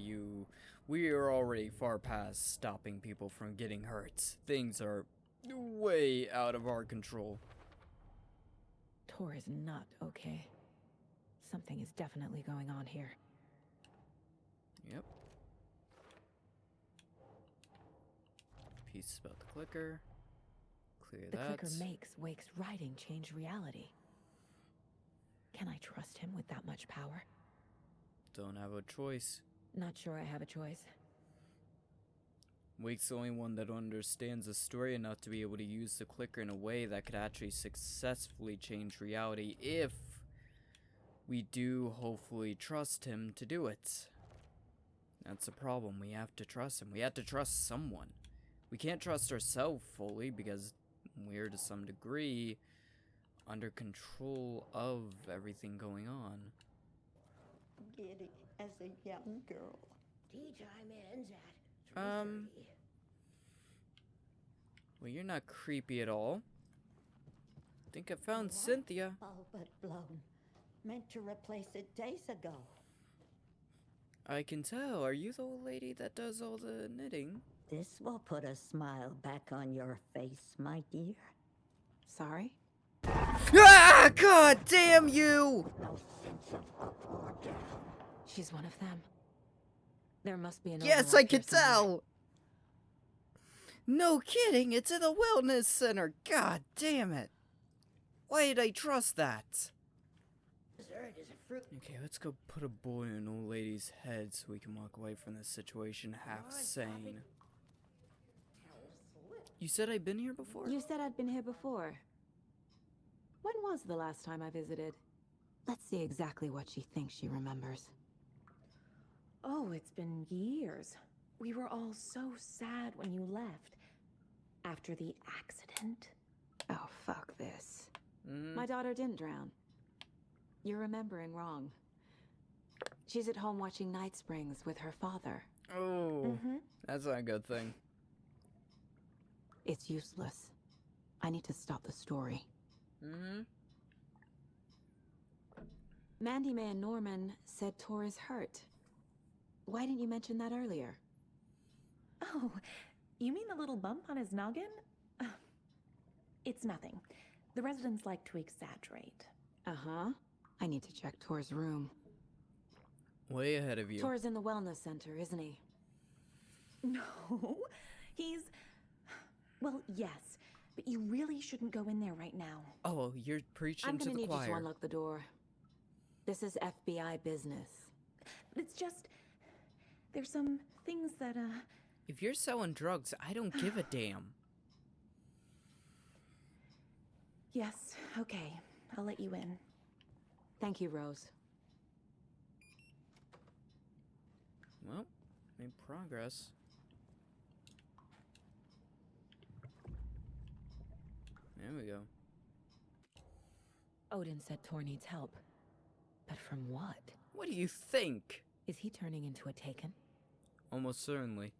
we are already far past stopping people from getting hurt. Things are way out of our control.
Tor is not okay. Something is definitely going on here.
Yep. Piece about the clicker. Clear
the
that.
clicker makes Wake's writing change reality. Can I trust him with that much power?
Don't have a choice.
Not sure I have a choice.
Wake's the only one that understands the story enough to be able to use the clicker in a way that could actually successfully change reality if we do hopefully trust him to do it. That's a problem. We have to trust him. We have to trust someone. We can't trust ourselves fully because we're to some degree under control of everything going on.
Giddy as a young girl. Tea time ends at
Well, you're not creepy at all. Think I found Cynthia.
All but blown. Meant to replace it days ago.
I can tell. Are you the old lady that does all the knitting?
This will put a smile back on your face, my dear.
Sorry?
Ah! God damn you!
No sense of order.
She's one of them. There must be an
Yes, I
overlord
can
here somewhere.
tell! No kidding, it's in a wellness center. God damn it. Why did I trust that?
Dessert is a fruit.
Okay, let's go put a bullet in an old lady's head so we can walk away from this situation half sane. You said I'd been here before?
You said I'd been here before. When was the last time I visited? Let's see exactly what she thinks she remembers.
Oh, it's been years. We were all so sad when you left. After the accident.
Oh, fuck this. My daughter didn't drown. You're remembering wrong. She's at home watching Night Springs with her father.
Oh, that's not a good thing.
It's useless. I need to stop the story. Mandy May and Norman said Tor is hurt. Why didn't you mention that earlier?
Oh, you mean the little bump on his noggin? It's nothing. The residents like to exaggerate.
Uh-huh. I need to check Tor's room.
Way ahead of you.
Tor's in the wellness center, isn't he?
No, he's... Well, yes, but you really shouldn't go in there right now.
Oh, you're preaching
I'm
to
gonna
the
need
choir.
you to unlock the door. This is FBI business.
It's just... There's some things that,
If you're selling drugs, I don't give a damn.
Yes, okay. I'll let you in.
Thank you, Rose.
Well, made progress. There we go.
Odin said Tor needs help. But from what?
What do you think?
Is he turning into a Taken?
Almost certainly.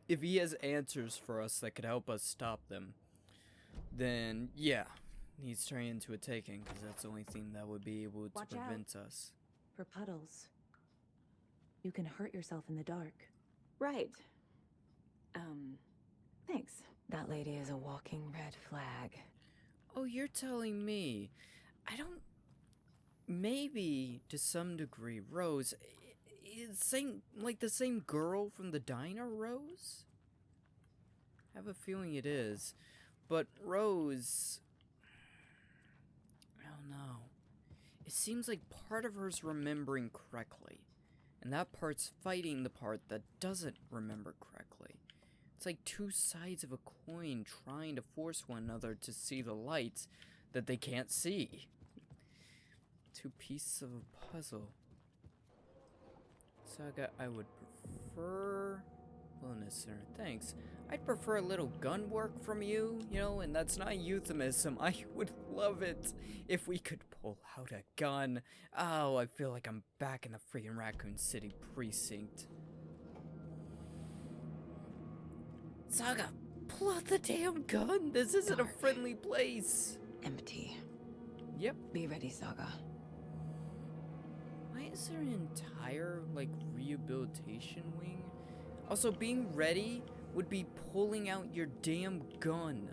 If he has answers for us that could help us stop them, then yeah, he's turning into a Taken, because that's the only thing that would be able to
Watch
prevent us.
For puddles. You can hurt yourself in the dark.
Right. Thanks. That lady is a walking red flag.
Oh, you're telling me. I don't... Maybe, to some degree, Rose... Is like the same girl from the diner, Rose? I have a feeling it is. But Rose... I don't know. It seems like part of her's remembering correctly. And that part's fighting the part that doesn't remember correctly. It's like two sides of a coin trying to force one another to see the light that they can't see. Two pieces of a puzzle. Saga, I would prefer... Wellness center, thanks. I'd prefer a little gun work from you, you know, and that's not euphemism. I would love it if we could pull out a gun. Oh, I feel like I'm back in the freaking Raccoon City precinct. Saga, pull out the damn gun. This isn't a friendly place.
Empty.
Yep.
Be ready, Saga.
Why is there an entire, like, rehabilitation wing? Also, being ready would be pulling out your damn gun.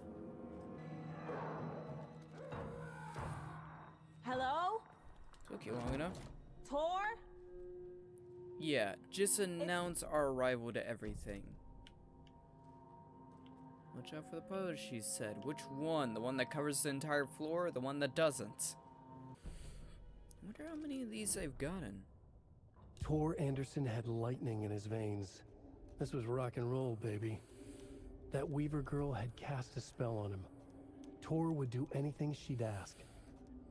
Hello?
Took you long enough.
Tor?
Yeah, just announce our arrival to everything. Watch out for the pose, she said. Which one? The one that covers the entire floor or the one that doesn't? I wonder how many of these I've gotten.
Tor Anderson had lightning in his veins. This was rock and roll, baby. That Weaver girl had cast a spell on him. Tor would do anything she'd ask.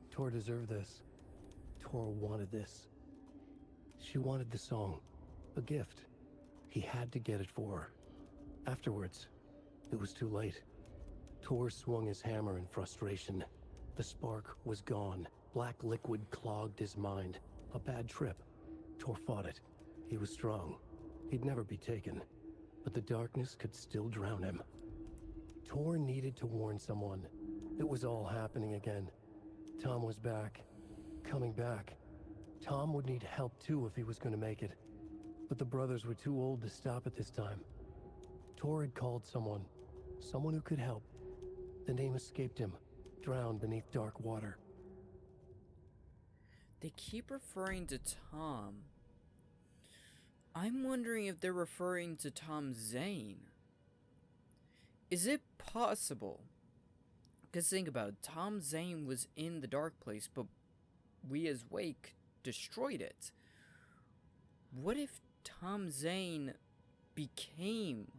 Tor deserved this. Tor wanted this. She wanted the song, a gift. He had to get it for her. Afterwards, it was too late. Tor swung his hammer in frustration. The spark was gone. Black liquid clogged his mind. A bad trip. Tor fought it. He was strong. He'd never be taken, but the darkness could still drown him. Tor needed to warn someone. It was all happening again. Tom was back. Coming back. Tom would need help too if he was going to make it. But the brothers were too old to stop at this time. Tor had called someone. Someone who could help. The name escaped him. Drowned beneath dark water.
They keep referring to Tom. I'm wondering if they're referring to Tom Zane. Is it possible? Because think about it, Tom Zane was in the dark place, but we as Wake destroyed it. What if Tom Zane became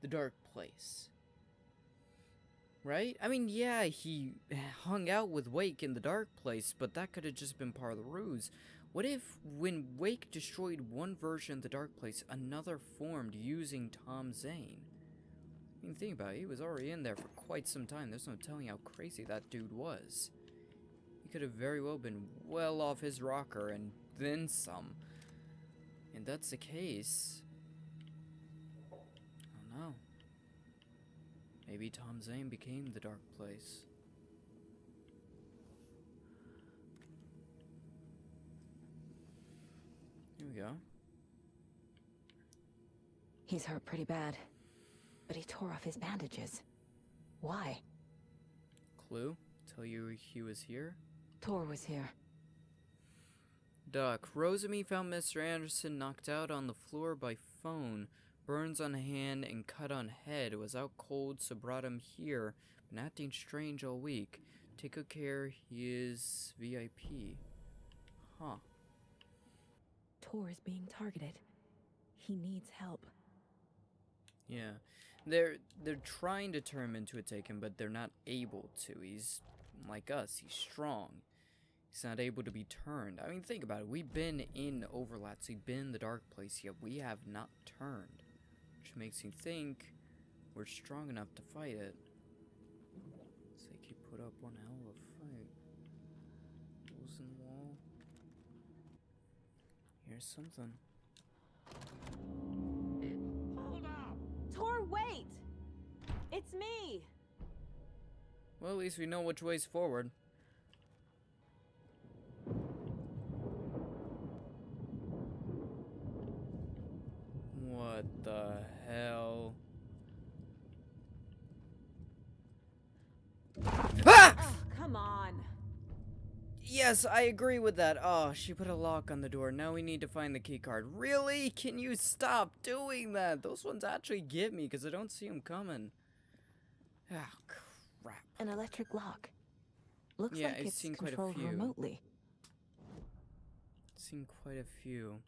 the dark place? Right? I mean, yeah, he hung out with Wake in the dark place, but that could have just been part of the ruse. What if, when Wake destroyed one version of the dark place, another formed using Tom Zane? I mean, think about it, he was already in there for quite some time. There's no telling how crazy that dude was. He could have very well been well off his rocker and then some. And that's the case. I don't know. Maybe Tom Zane became the dark place. Here we go.
He's hurt pretty bad, but he tore off his bandages. Why?
Clue? Tell you he was here?
Tor was here.
Doc, Rosamy found Mr. Anderson knocked out on the floor by phone. Burns on hand and cut on head. Was out cold, so brought him here. Been acting strange all week. Take good care, he is VIP. Huh.
Tor is being targeted. He needs help.
Yeah. They're trying to turn him into a Taken, but they're not able to. He's like us, he's strong. He's not able to be turned. I mean, think about it. We've been in Overlats, we've been in the dark place, yet we have not turned. Which makes me think we're strong enough to fight it. Looks like he put up one hell of a fight. Holes in the wall. Here's something.
Hold up!
Tor, wait! It's me!
Well, at least we know which way's forward. What the hell? Ah!
Oh, come on.
Yes, I agree with that. Oh, she put a lock on the door. Now we need to find the key card. Really? Can you stop doing that? Those ones actually get me because I don't see them coming. Oh, crap.
An electric lock. Looks
Yeah,
like
I've
it's
seen quite a
controlled
few.
remotely.
Seen quite a few.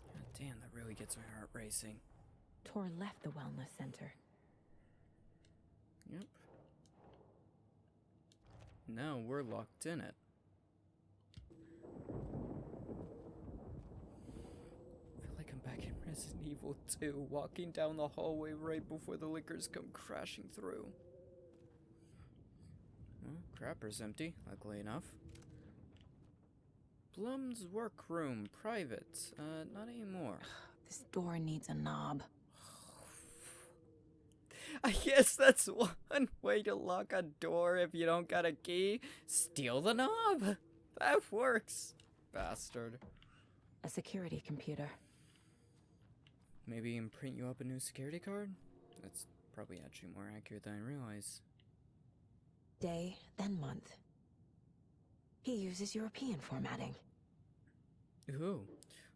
God damn, that really gets my heart racing.
Tor left the wellness center.
Yep. Now we're locked in it. I feel like I'm back in Resident Evil 2, walking down the hallway right before the lickers come crashing through. Well, crapper's empty, luckily enough. Blum's workroom, private. Not anymore.
This door needs a knob.
I guess that's one way to lock a door if you don't got a key. Steal the knob. That works. Bastard.
A security computer.
Maybe even print you up a new security card? That's probably actually more accurate than I realize.
Day, then month. He uses European formatting.
Ooh.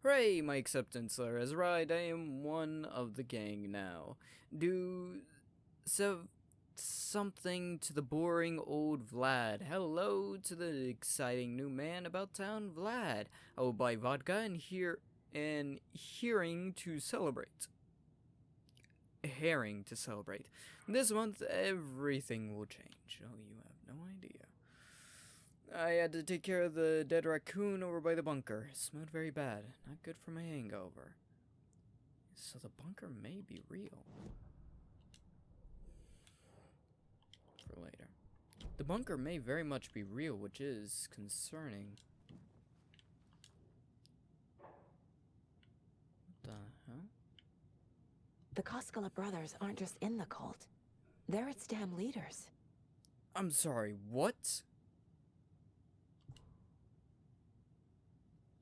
Hooray, my acceptance letter has arrived. I am one of the gang now. Do something to the boring old Vlad. Hello to the exciting new man about town, Vlad. I will buy vodka and hearing to celebrate. Herring to celebrate. This month, everything will change. Oh, you have no idea. I had to take care of the dead raccoon over by the bunker. It smelled very bad. Not good for my hangover. So the bunker may be real. For later. The bunker may very much be real, which is concerning.
The Koskela brothers aren't just in the cult. They're its damn leaders.
I'm sorry, what?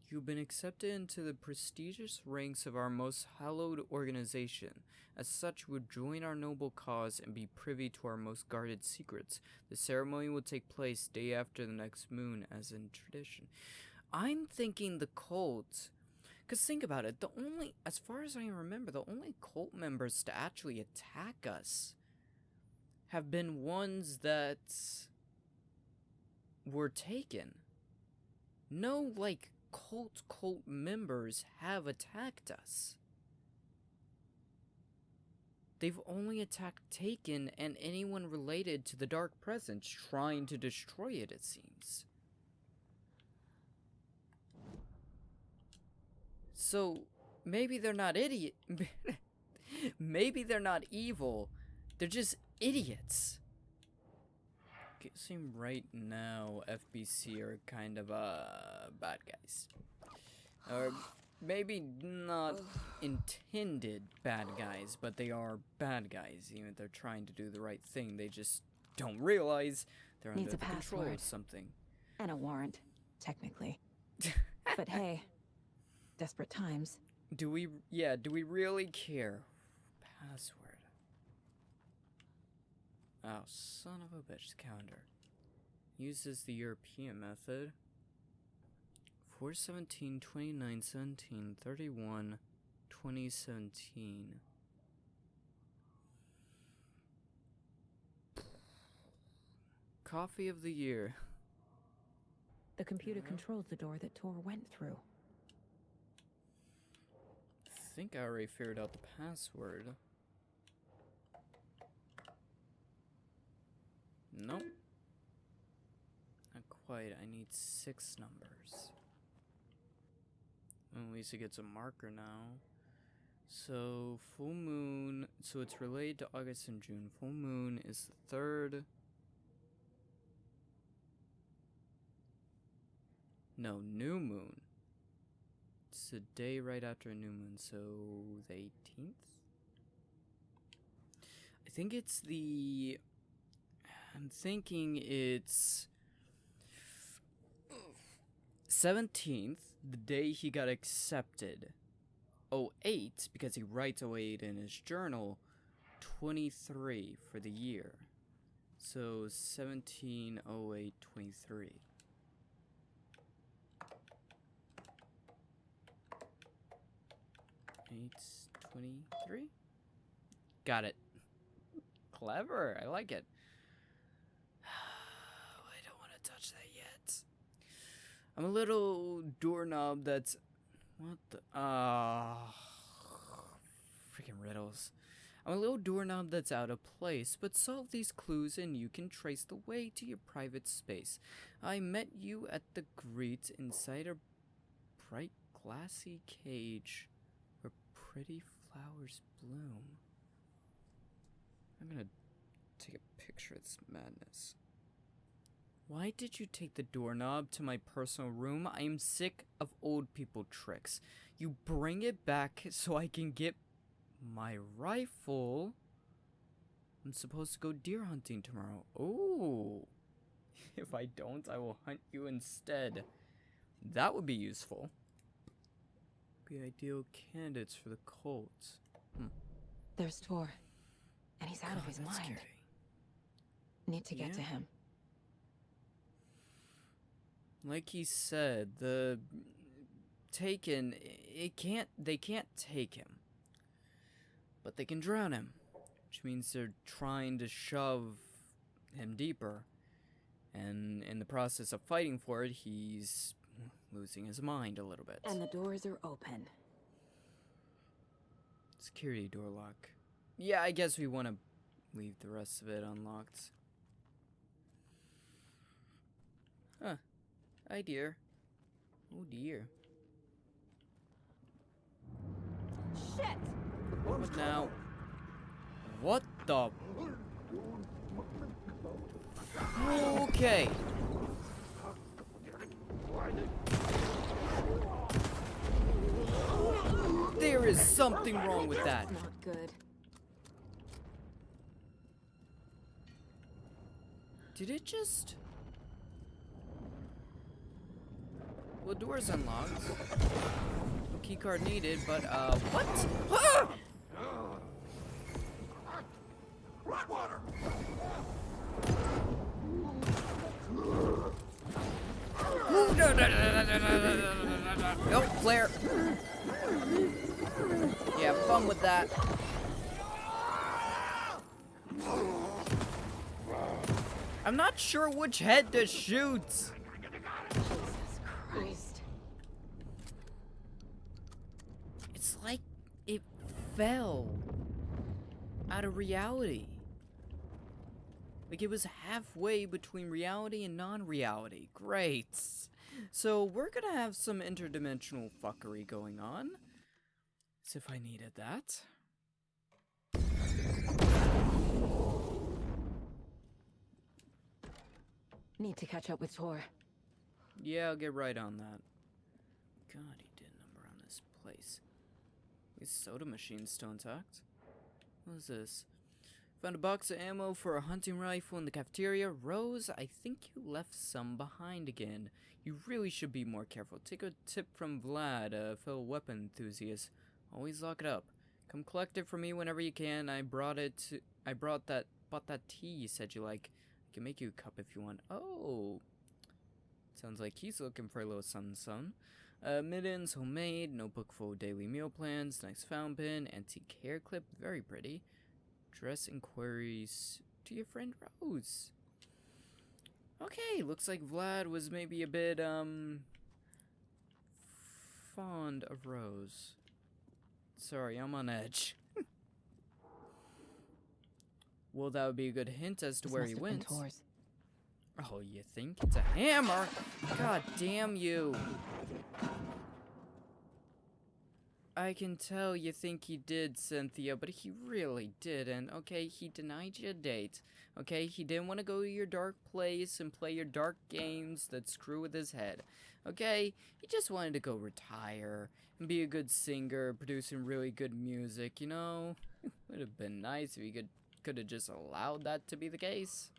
You've been accepted into the prestigious ranks of our most hallowed organization. As such, you would join our noble cause and be privy to our most guarded secrets. The ceremony will take place day after the next moon, as in tradition. I'm thinking the cult, because think about it, as far as I remember, the only cult members to actually attack us have been ones that were taken. No, like, cult members have attacked us. They've only attacked Taken and anyone related to the Dark Presence, trying to destroy it, it seems. So, maybe they're not maybe they're not evil. They're just idiots. Guessing right now, FBC are kind of, bad guys. Or maybe not intended bad guys, but they are bad guys. Even if they're trying to do the right thing, they just don't realize they're under the control of something.
And a warrant, technically. But hey, desperate times.
Do we really care? Password. Oh, son of a bitch, calendar. Uses the European method. 4/17, 29/17, 31, 2017. Coffee of the year.
The computer controls the door that Tor went through.
I think I already figured out the password. Nope. Not quite. I need 6 numbers. At least it gets a marker now. So, full moon. So it's related to August and June. Full moon is the 3rd. No, new moon. It's the day right after a new moon. So, the 18th? I think it's the... I'm thinking it's 17th, the day he got accepted. 08, because he writes 08 in his journal. 23 for the year. So 17, 08, 23. It's 23? Got it. Clever, I like it. I'm a little doorknob that's... What the... freaking riddles. I'm a little doorknob that's out of place, but solve these clues and you can trace the way to your private space. I met you at the grate inside a bright glassy cage where pretty flowers bloom. I'm gonna take a picture of this madness. Why did you take the doorknob to my personal room? I am sick of old people tricks. You bring it back so I can get my rifle. I'm supposed to go deer hunting tomorrow. Oh. If I don't, I will hunt you instead. That would be useful. Be ideal candidates for the cult.
There's Tor. And he's out of his mind.
Scary.
Need to get to him.
Like he said, the Taken, they can't take him. But they can drown him. Which means they're trying to shove him deeper. And in the process of fighting for it, he's losing his mind a little bit.
And the doors are open.
Security door lock. Yeah, I guess we want to leave the rest of it unlocked. Huh. Hi, dear. Oh, dear.
Shit!
What now? What the? Okay. There is something wrong with that.
Not good.
Did it just... Well, door's unlocked. No keycard needed, but, what? Ah! Nope, Claire. Yeah, fun with that. I'm not sure which head to shoot.
Jesus Christ.
It's like it fell out of reality. Like it was halfway between reality and non-reality. Great. So we're gonna have some interdimensional fuckery going on. As if I needed that.
Need to catch up with Tor.
Yeah, I'll get right on that. God, he did a number on this place. These soda machines still intact. What is this? Found a box of ammo for a hunting rifle in the cafeteria. Rose, I think you left some behind again. You really should be more careful. Take a tip from Vlad, a fellow weapon enthusiast. Always lock it up. Come collect it for me whenever you can. Bought that tea you said you like. I can make you a cup if you want. Oh. Sounds like he's looking for a little something. Mittens, homemade, notebook full of daily meal plans, nice fountain pen, antique hair clip, very pretty. Dress inquiries to your friend Rose. Okay, looks like Vlad was maybe a bit, fond of Rose. Sorry, I'm on edge. Well, that would be a good hint as to where he went. Oh, you think? It's a hammer? God damn you. I can tell you think he did, Cynthia, but he really didn't. Okay, he denied you a date. Okay, he didn't want to go to your dark place and play your dark games that screw with his head. Okay, he just wanted to go retire and be a good singer, producing really good music, you know? It would have been nice if he could have just allowed that to be the case.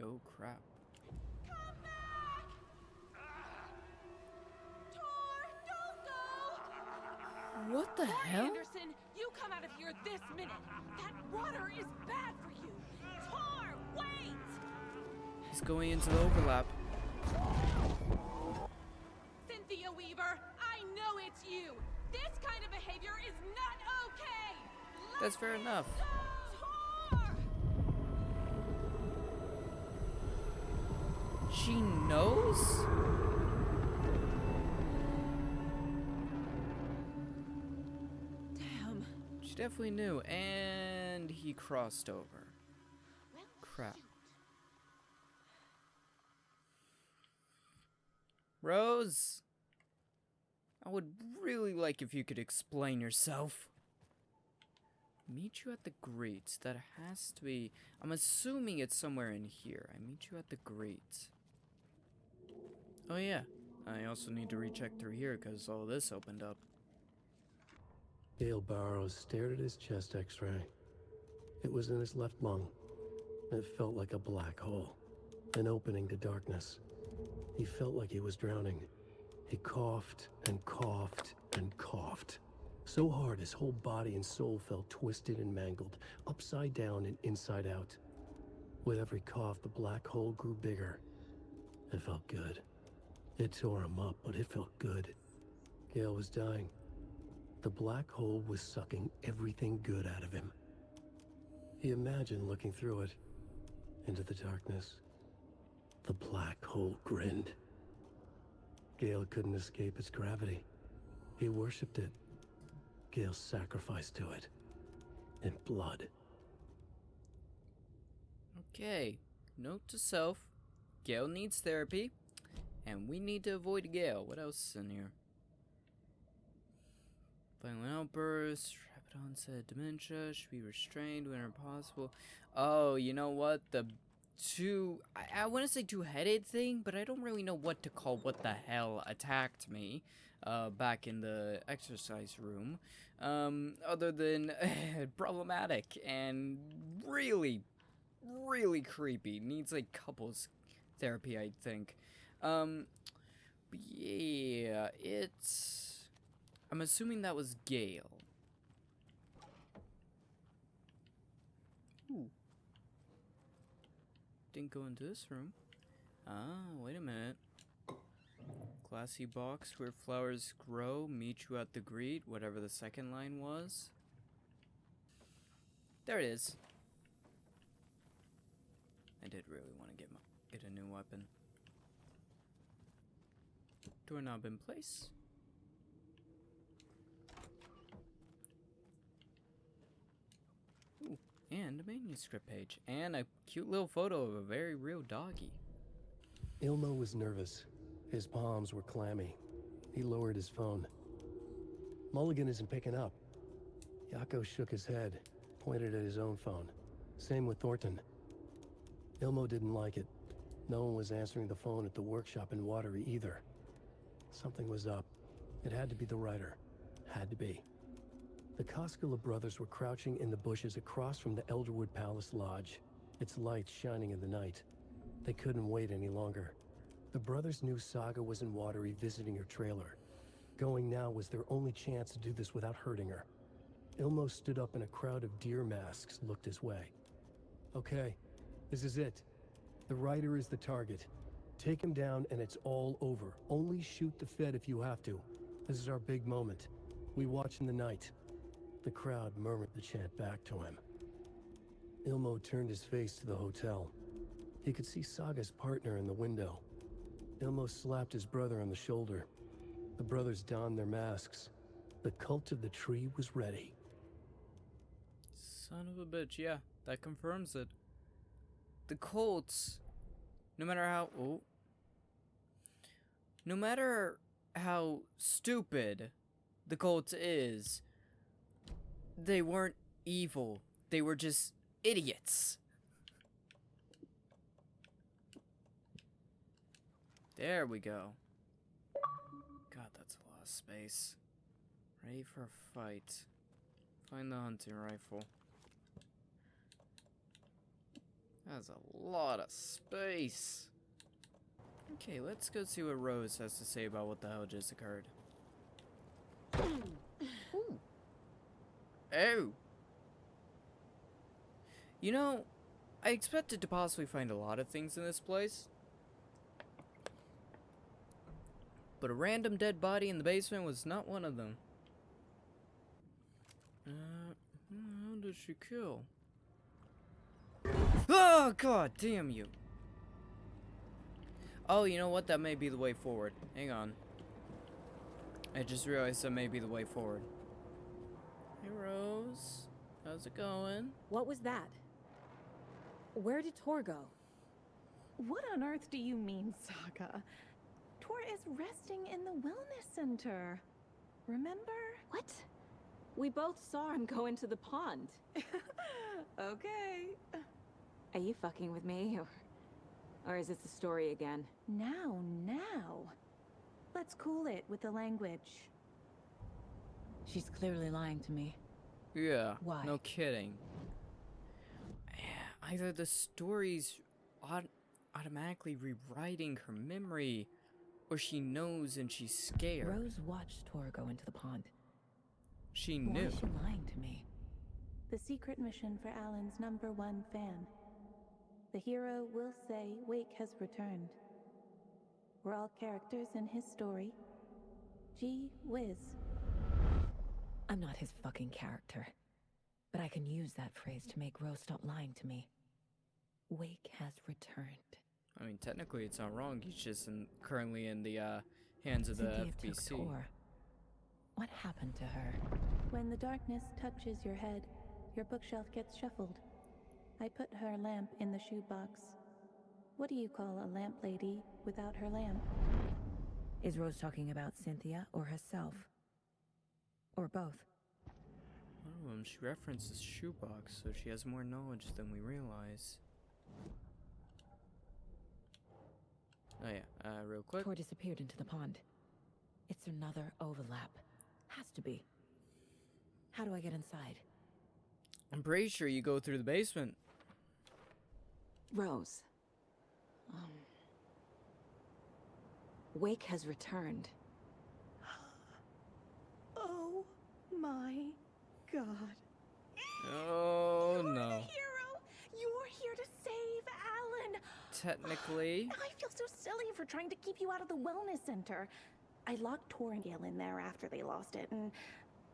Oh, crap. What the hell?
Anderson, you come out of here this minute. That water is bad for you. Tor, wait!
He's going into the overlap.
Cynthia Weaver, I know it's you. This kind of behavior is not okay.
That's fair enough.
Tor!
She knows?
Damn.
She definitely knew, and he crossed over. Crap. Rose, I would really like if you could explain yourself. Meet you at the grate. That has to be... I'm assuming it's somewhere in here. I meet you at the grate. Oh yeah. I also need to recheck through here because all this opened up.
Gail Barrows stared at his chest x-ray. It was in his left lung. It felt like a black hole. An opening to darkness. He felt like he was drowning. He coughed and coughed and coughed. So hard his whole body and soul felt twisted and mangled, upside down and inside out. With every cough, the black hole grew bigger. It felt good. It tore him up, but it felt good. Gail was dying. The black hole was sucking everything good out of him. He imagined looking through it, into the darkness. The black hole grinned. Gail couldn't escape its gravity. He worshipped it. Gail sacrificed to it. In blood.
Okay. Note to self. Gail needs therapy. And we need to avoid Gail. What else is in here? Violent outbursts, rapid onset dementia, should be restrained whenever possible. Oh, you know what? The I want to say two-headed thing, but I don't really know what to call what the hell attacked me back in the exercise room, other than problematic and really, really creepy. Needs like couples therapy, I think. But yeah, I'm assuming that was Gail. Ooh. Didn't go into this room. Ah, wait a minute. Classy box where flowers grow, meet you at the greet, whatever the second line was. There it is. I did really want to get a new weapon. Doorknob in place. Ooh, and a manuscript page. And a cute little photo of a very real doggy.
Ilmo was nervous. His palms were clammy. He lowered his phone. Mulligan isn't picking up. Yako shook his head, pointed at his own phone. Same with Thornton. Ilmo didn't like it. No one was answering the phone at the workshop in Watery either. Something was up. It had to be the writer. Had to be. The Koskela brothers were crouching in the bushes across from the Elderwood Palace Lodge, its lights shining in the night. They couldn't wait any longer. The brothers knew Saga was in Watery visiting her trailer. Going now was their only chance to do this without hurting her. Ilmo stood up and a crowd of deer masks looked his way. Okay, this is it. The writer is the target. Take him down and it's all over. Only shoot the Fed if you have to. This is our big moment. We watch in the night. The crowd murmured the chant back to him. Ilmo turned his face to the hotel. He could see Saga's partner in the window. Ilmo slapped his brother on the shoulder. The brothers donned their masks. The cult of the tree was ready.
Son of a bitch, yeah, that confirms it. The cults, no matter how stupid the cult is, they weren't evil. They were just idiots. There we go. God, that's a lot of space. Ready for a fight. Find the hunting rifle. That's a lot of space. Okay, let's go see what Rose has to say about what the hell just occurred. Oh! You know, I expected to possibly find a lot of things in this place. But a random dead body in the basement was not one of them. How did she kill? Oh, god damn you. Oh, you know what? That may be the way forward. Hang on. I just realized that may be the way forward. Hey, Rose. How's it going?
What was that? Where did Tor go?
What on earth do you mean, Saga? Tor is resting in the wellness center. Remember?
What? We both saw him go into the pond.
Okay.
Are you fucking with me, or is this a story again?
Now. Let's cool it with the language.
She's clearly lying to me.
Yeah.
Why?
No kidding. Either the story's automatically rewriting her memory, or she knows and she's scared.
Rose watched Tor go into the pond.
She knew.
Why is she lying to me?
The secret mission for Alan's #1 fan. The hero will say Wake has returned. We're all characters in his story. Gee whiz.
I'm not his fucking character. But I can use that phrase to make Rose stop lying to me. Wake has returned.
I mean, technically it's not wrong. He's just currently in the hands of the
Cynthia
FBC.
took Tor. What happened to her?
When the darkness touches your head, your bookshelf gets shuffled. I put her lamp in the shoebox. What do you call a lamp lady without her lamp?
Is Rose talking about Cynthia or herself? Or both?
Oh, she references shoebox, so she has more knowledge than we realize. Oh yeah, real quick.
Tor disappeared into the pond. It's another overlap. Has to be. How do I get inside?
I'm pretty sure you go through the basement.
Rose. Wake has returned.
Oh my god.
Oh no.
Hero! You're here to save Alan!
Technically.
I feel so silly for trying to keep you out of the wellness center. I locked Tor and Gail in there after they lost it, and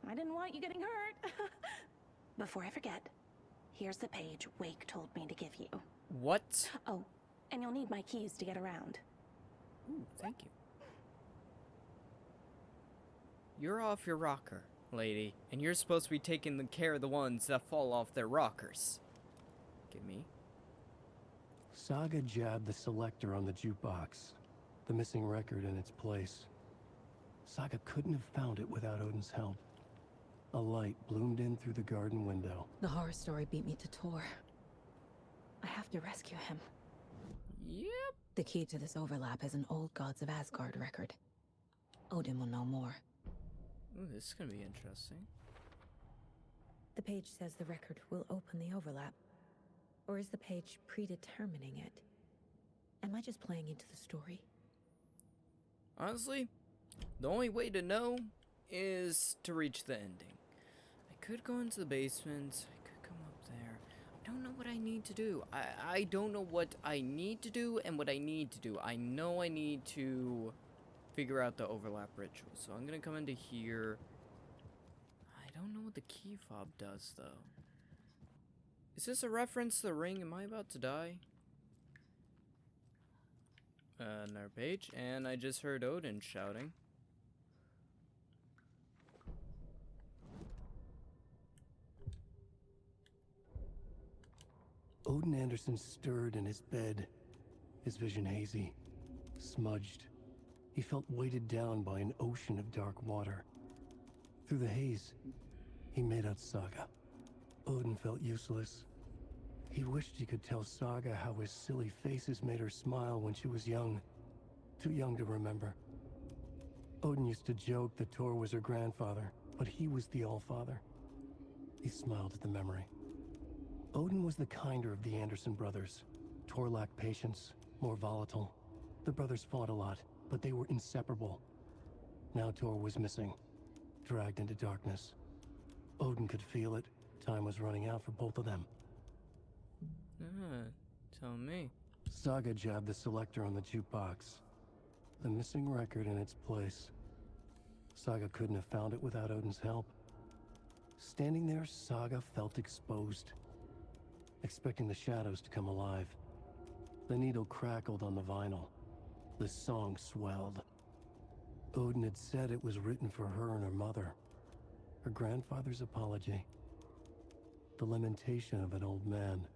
I didn't want you getting hurt. Before I forget, here's the page Wake told me to give you.
What?
Oh, and you'll need my keys to get around.
Ooh, thank you. You're off your rocker, lady, and you're supposed to be taking the care of the ones that fall off their rockers. Give me.
Saga jabbed the selector on the jukebox, the missing record in its place. Saga couldn't have found it without Odin's help. A light bloomed in through the garden window.
The horror story beat me to Tor. I have to rescue him.
Yep.
The key to this overlap is an old Gods of Asgard record. Odin will know more.
Ooh, this is gonna be interesting.
The page says the record will open the overlap. Or is the page predetermining it? Am I just playing into the story?
Honestly, the only way to know is to reach the ending. I could go into the basement. I could come up there. I don't know what I need to do. I don't know what I need to do and what I need to do. I know I need to figure out the overlap ritual. So I'm going to come into here. I don't know what the key fob does, though. Is this a reference to the ring? Am I about to die? Another page. And I just heard Odin shouting.
Odin Anderson stirred in his bed, his vision hazy, smudged. He felt weighted down by an ocean of dark water. Through the haze, he made out Saga. Odin felt useless. He wished he could tell Saga how his silly faces made her smile when she was young. Too young to remember. Odin used to joke that Tor was her grandfather, but he was the Allfather. He smiled at the memory. Odin was the kinder of the Anderson brothers. Tor lacked patience, more volatile. The brothers fought a lot, but they were inseparable. Now Tor was missing, dragged into darkness. Odin could feel it. Time was running out for both of them.
Tell me.
Saga jabbed the selector on the jukebox. The missing record in its place. Saga couldn't have found it without Odin's help. Standing there, Saga felt exposed, expecting the shadows to come alive. The needle crackled on the vinyl. The song swelled. Odin had said it was written for her and her mother. Her grandfather's apology. The lamentation of an old man.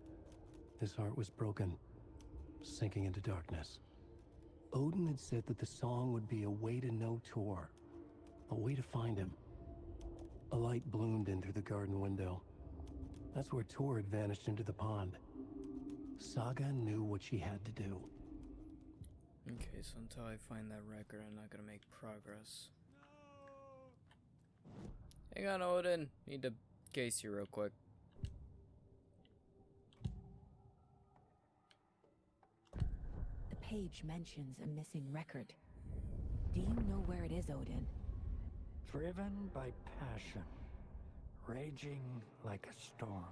His heart was broken, sinking into darkness. Odin had said that the song would be a way to know Tor, a way to find him. A light bloomed in through the garden window. That's where Tor had vanished into the pond. Saga knew what she had to do.
Okay, so until I find that record, I'm not gonna make progress. Hang on, Odin. Need to case you real quick.
The page mentions a missing record. Do you know where it is, Odin?
Driven by passion, raging like a storm.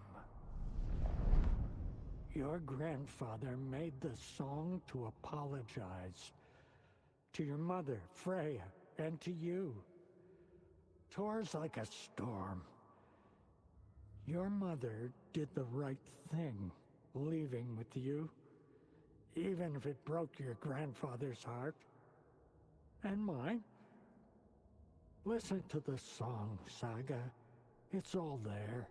Your grandfather made the song to apologize. To your mother, Freya, and to you. Tor's like a storm. Your mother did the right thing, leaving with you. Even if it broke your grandfather's heart. And mine. Listen to the song, Saga. It's all there.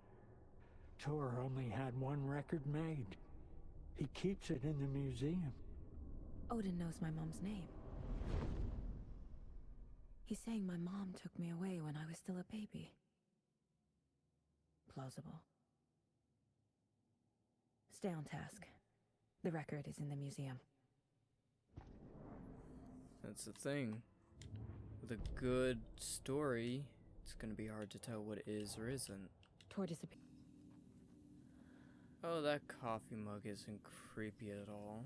Tor only had one record made. He keeps it in the museum.
Odin knows my mom's name. He's saying my mom took me away when I was still a baby. Plausible. Stay on task. The record is in the museum.
That's the thing. With a good story, it's gonna be hard to tell what is or isn't.
Tor disappeared.
Oh, that coffee mug isn't creepy at all.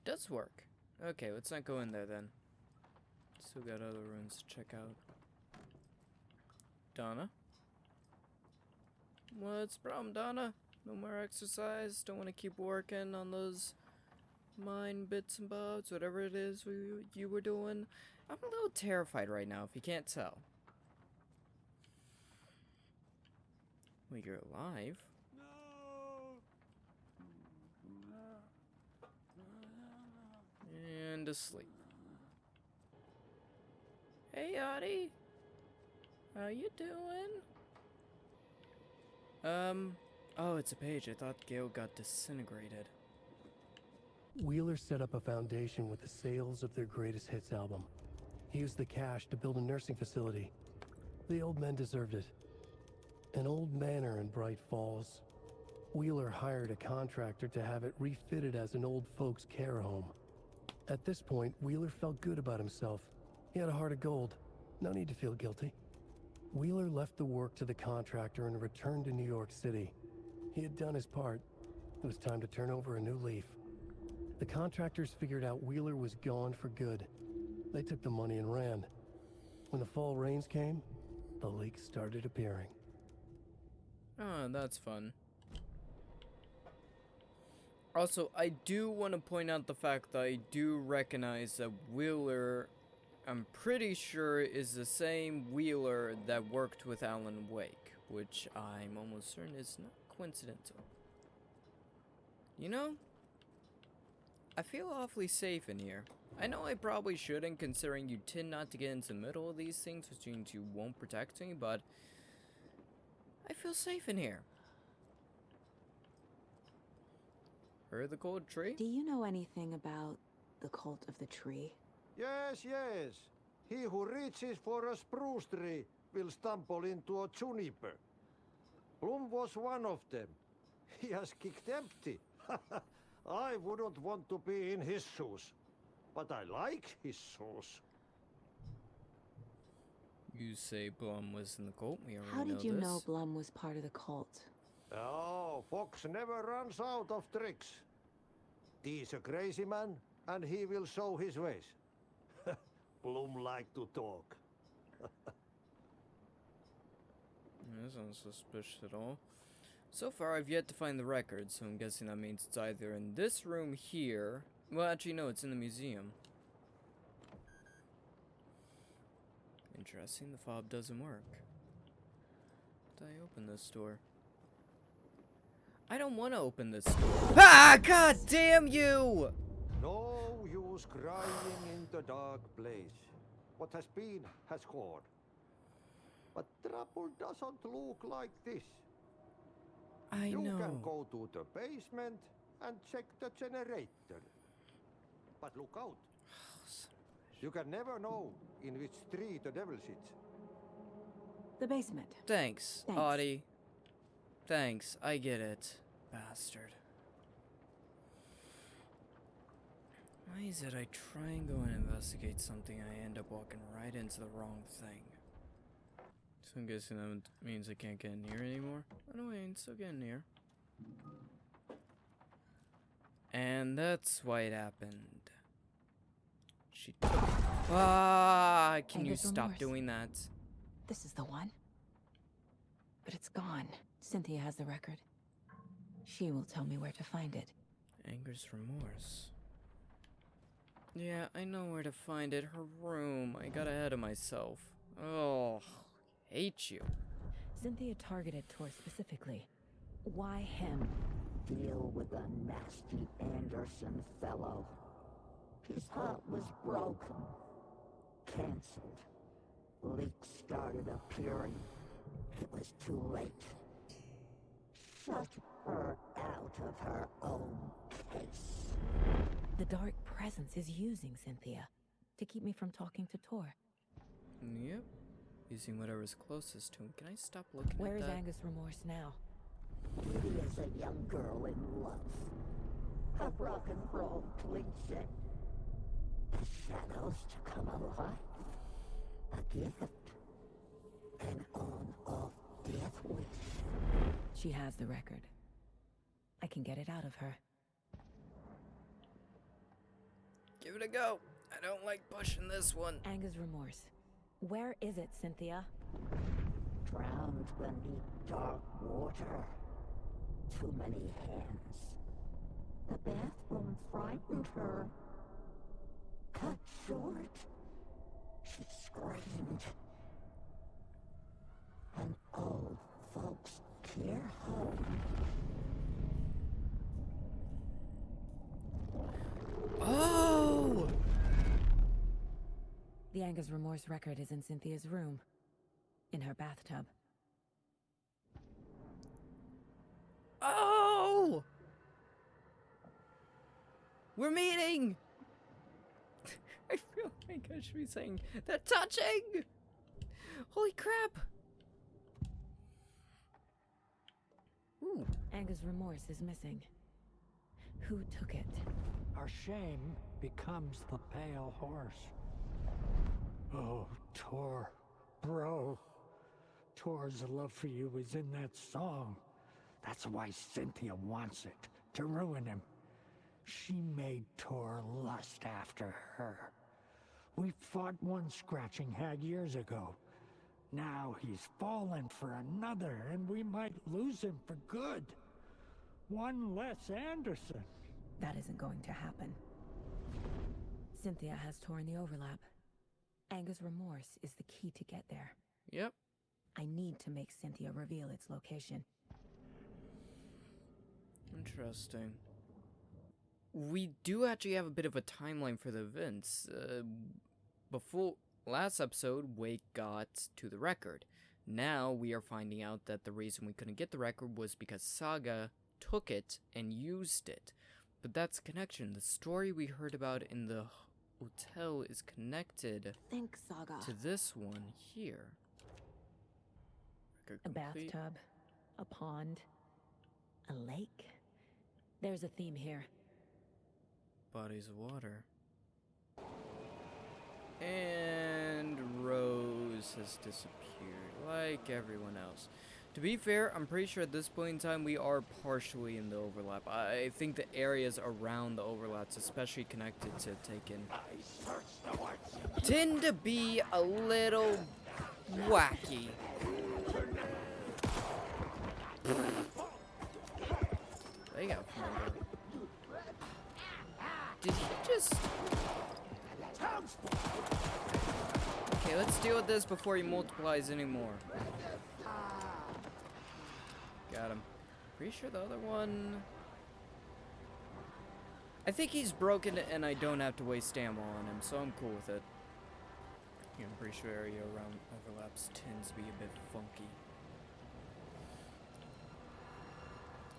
Does work. Okay, let's not go in there then. Still got other rooms to check out. Donna? What's the problem, Donna? No more exercise? Don't want to keep working on those mind bits and bobs, whatever it is you were doing? I'm a little terrified right now, if you can't tell. Well, you're alive. And asleep. Hey, Yachty. How you doing? Oh, it's a page. I thought Gail got disintegrated.
Wheeler set up a foundation with the sales of their greatest hits album. He used the cash to build a nursing facility. The old men deserved it. An old manor in Bright Falls. Wheeler hired a contractor to have it refitted as an old folks' care home. At this point, Wheeler felt good about himself. He had a heart of gold. No need to feel guilty. Wheeler left the work to the contractor and returned to New York City. He had done his part. It was time to turn over a new leaf. The contractors figured out Wheeler was gone for good. They took the money and ran. When the fall rains came, the leaks started appearing.
Oh, that's fun. Also, I do want to point out the fact that I do recognize that Wheeler, I'm pretty sure, is the same Wheeler that worked with Alan Wake, which I'm almost certain is not coincidental. You know, I feel awfully safe in here. I know I probably shouldn't, considering you tend not to get into the middle of these things, which means you won't protect me, but I feel safe in here. Heard the cold tree?
Do you know anything about the cult of the tree?
Yes, yes. He who reaches for a spruce tree will stumble into a juniper. Bloom was one of them. He has kicked empty. I wouldn't want to be in his shoes. But I like his shoes.
You say Blum was in the cult? We already
How did you
this.
know Blum was part of the cult?
Oh, Fox never runs out of tricks. He's a crazy man, and he will show his ways. Bloom like to talk.
That's not suspicious at all. So far, I've yet to find the record, so I'm guessing that means it's either in this room here. Well, actually, no, it's in the museum. Interesting, the fob doesn't work. Did I open this door? I don't want to open this door. Ah, god damn you!
No use crying in the dark place. What has been has gone. But trouble doesn't look like this.
I know.
You can go to the basement and check the generator. But look out. You can never know in which tree the devil sits.
The basement.
Thanks, Audie. Thanks, I get it. Bastard. Why is it I try and go and investigate something and I end up walking right into the wrong thing? So I'm guessing that means I can't get in here anymore. Oh no, I ain't still getting here. And that's why it happened. She took it. Ah, can you stop doing that?
This is the one. But it's gone. Cynthia has the record. She will tell me where to find it.
Anger's remorse. Yeah, I know where to find it. Her room. I got ahead of myself. Oh, hate you.
Cynthia targeted Tor specifically. Why him?
Deal with the nasty Anderson fellow. His heart was broken. Cancelled. Leaks started appearing. It was too late. Shut her out of her own case.
The dark presence is using Cynthia to keep me from talking to Tor.
Yep. Using whatever's closest to him. Can I stop looking
Where
at
is
that?
Angus' remorse now?
Lydia's a young girl in love. of rock and roll, Twinset. The shadows to come alive. A gift. An on-off death wish.
She has the record. I can get it out of her.
Give it a go. I don't like pushing this one.
Anger's remorse. Where is it, Cynthia?
Drowned beneath dark water. Too many hands. The bathroom frightened her. Cut short. She screamed. An old folks' care home.
Oh!
The Anger's remorse record is in Cynthia's room. In her bathtub.
Oh! We're meeting! I feel like I should be saying, they're touching! Holy crap! Ooh.
Anger's remorse is missing. Who took it?
Our shame becomes the pale horse. Oh, Tor. Bro. Tor's love for you is in that song. That's why Cynthia wants it, to ruin him. She made Tor lust after her. We fought one scratching hag years ago. Now he's fallen for another, and we might lose him for good. One less Anderson.
That isn't going to happen. Cynthia has Tor in the overlap. Anger's remorse is the key to get there.
Yep.
I need to make Cynthia reveal its location.
Interesting. We do actually have a bit of a timeline for the events. Before last episode, Wake got to the record. Now we are finding out that the reason we couldn't get the record was because Saga took it and used it. But that's a connection. The story we heard about in the hotel is connected
Think, Saga.
to this one here.
A bathtub, a pond, a lake. There's a theme here.
Bodies of water. And Rose has disappeared, like everyone else. To be fair, I'm pretty sure at this point in time we are partially in the overlap. I think the areas around the overlaps, especially connected to Taken, tend to be a little wacky. They got further. Did he just... Okay, let's deal with this before he multiplies anymore. Got him. Pretty sure the other one... I think he's broken and I don't have to waste ammo on him, so I'm cool with it. Yeah, I'm pretty sure area around overlaps tends to be a bit funky.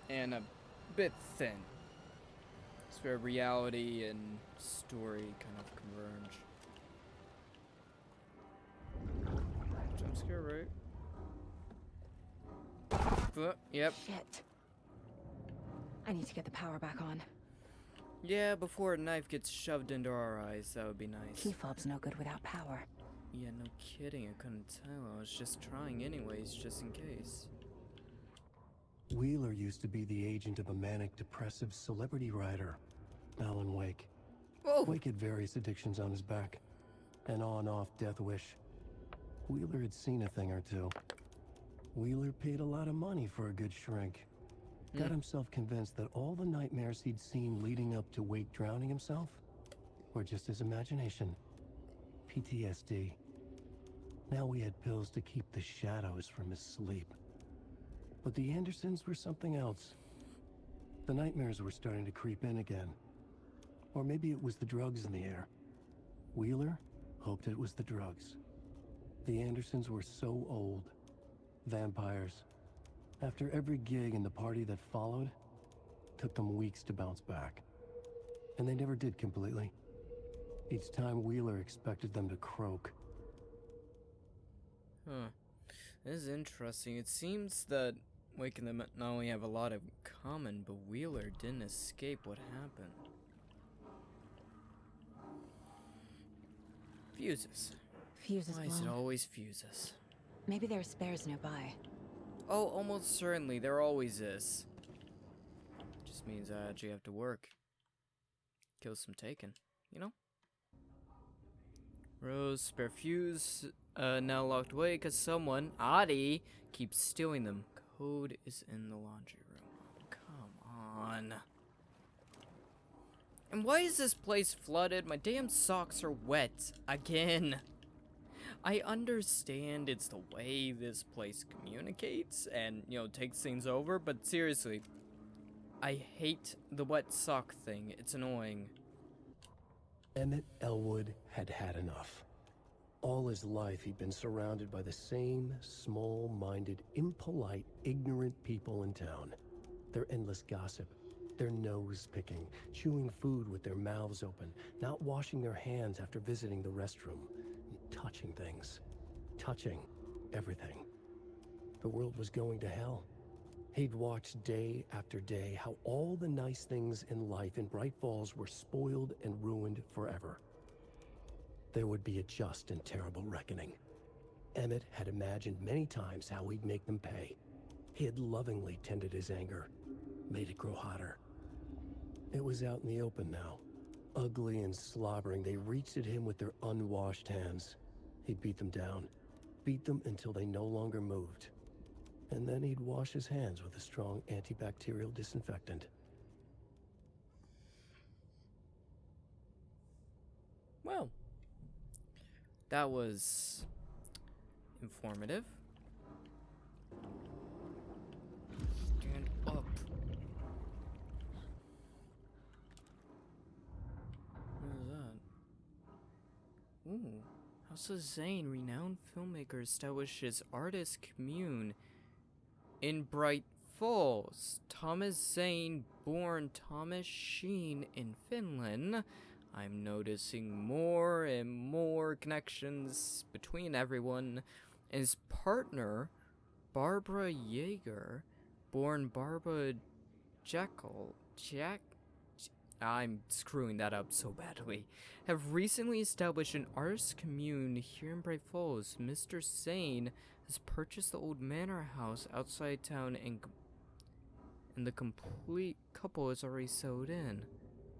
And a bit thin. It's where reality and story kind of converge. Jump scare, right? Yep.
Shit. I need to get the power back on.
Yeah, before a knife gets shoved into our eyes, that would be nice.
Key fob's no good without power.
Yeah, no kidding, I couldn't tell. I was just trying anyways, just in case.
Wheeler used to be the agent of a manic-depressive celebrity writer, Alan Wake.
Whoa.
Wake had various addictions on his back. An on-off death wish. Wheeler had seen a thing or two. Wheeler paid a lot of money for a good shrink. Got himself convinced that all the nightmares he'd seen leading up to Wake drowning himself were just his imagination. PTSD. Now we had pills to keep the shadows from his sleep. But the Andersons were something else. The nightmares were starting to creep in again. Or maybe it was the drugs in the air. Wheeler hoped it was the drugs. The Andersons were so old. Vampires. After every gig and the party that followed, took them weeks to bounce back. And they never did completely. Each time Wheeler expected them to croak.
Huh. This is interesting. It seems that Wake and them not only have a lot in common, but Wheeler didn't escape what happened. Fuses.
Fuses
Why is it
blown.
always fuses?
Maybe there are spares nearby.
Oh, almost certainly. There always is. Just means I actually have to work. Kill some Taken, you know? Rose, spare fuse, now locked away because someone, Adi, keeps stealing them. Code is in the laundry room. Come on. And why is this place flooded? My damn socks are wet. Again. I understand it's the way this place communicates and, you know, takes things over, but seriously, I hate the wet sock thing. It's annoying.
Emmett Elwood had had enough. All his life, he'd been surrounded by the same small-minded, impolite, ignorant people in town. Their endless gossip, their nose-picking, chewing food with their mouths open, not washing their hands after visiting the restroom, and touching things. Touching everything. The world was going to hell. He'd watched day after day how all the nice things in life in Bright Falls were spoiled and ruined forever. There would be a just and terrible reckoning. Emmett had imagined many times how he'd make them pay. He had lovingly tended his anger, made it grow hotter. It was out in the open now. Ugly and slobbering, they reached at him with their unwashed hands. He'd beat them down, beat them until they no longer moved. And then he'd wash his hands with a strong antibacterial disinfectant.
Well, that was informative. Stand up. What is that? Ooh. House of Zane, renowned filmmaker, establishes artist commune in Bright Falls. Thomas Zane, born Thomas Sheen in Finland. I'm noticing more and more connections between everyone. His partner, Barbara Yeager, born Barbara I'm screwing that up so badly, have recently established an artist commune here in Bright Falls. Mr. Zane has purchased the old manor house outside town, and the complete couple is already sewed in.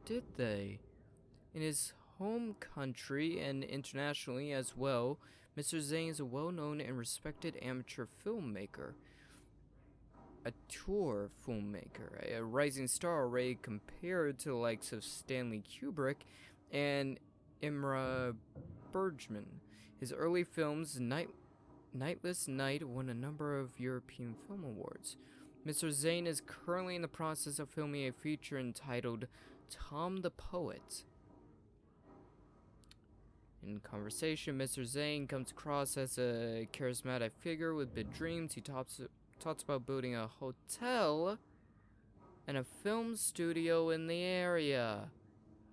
Did they? In his home country and internationally as well, Mr. Zane is a well-known and respected amateur filmmaker. A tour filmmaker, a rising star already compared to the likes of Stanley Kubrick and Imra Bergman. His early films, Nightless Night, won a number of European Film Awards. Mr. Zane is currently in the process of filming a feature entitled Tom the Poet. In conversation, Mr. Zane comes across as a charismatic figure with big dreams. He talks about building a hotel and a film studio in the area.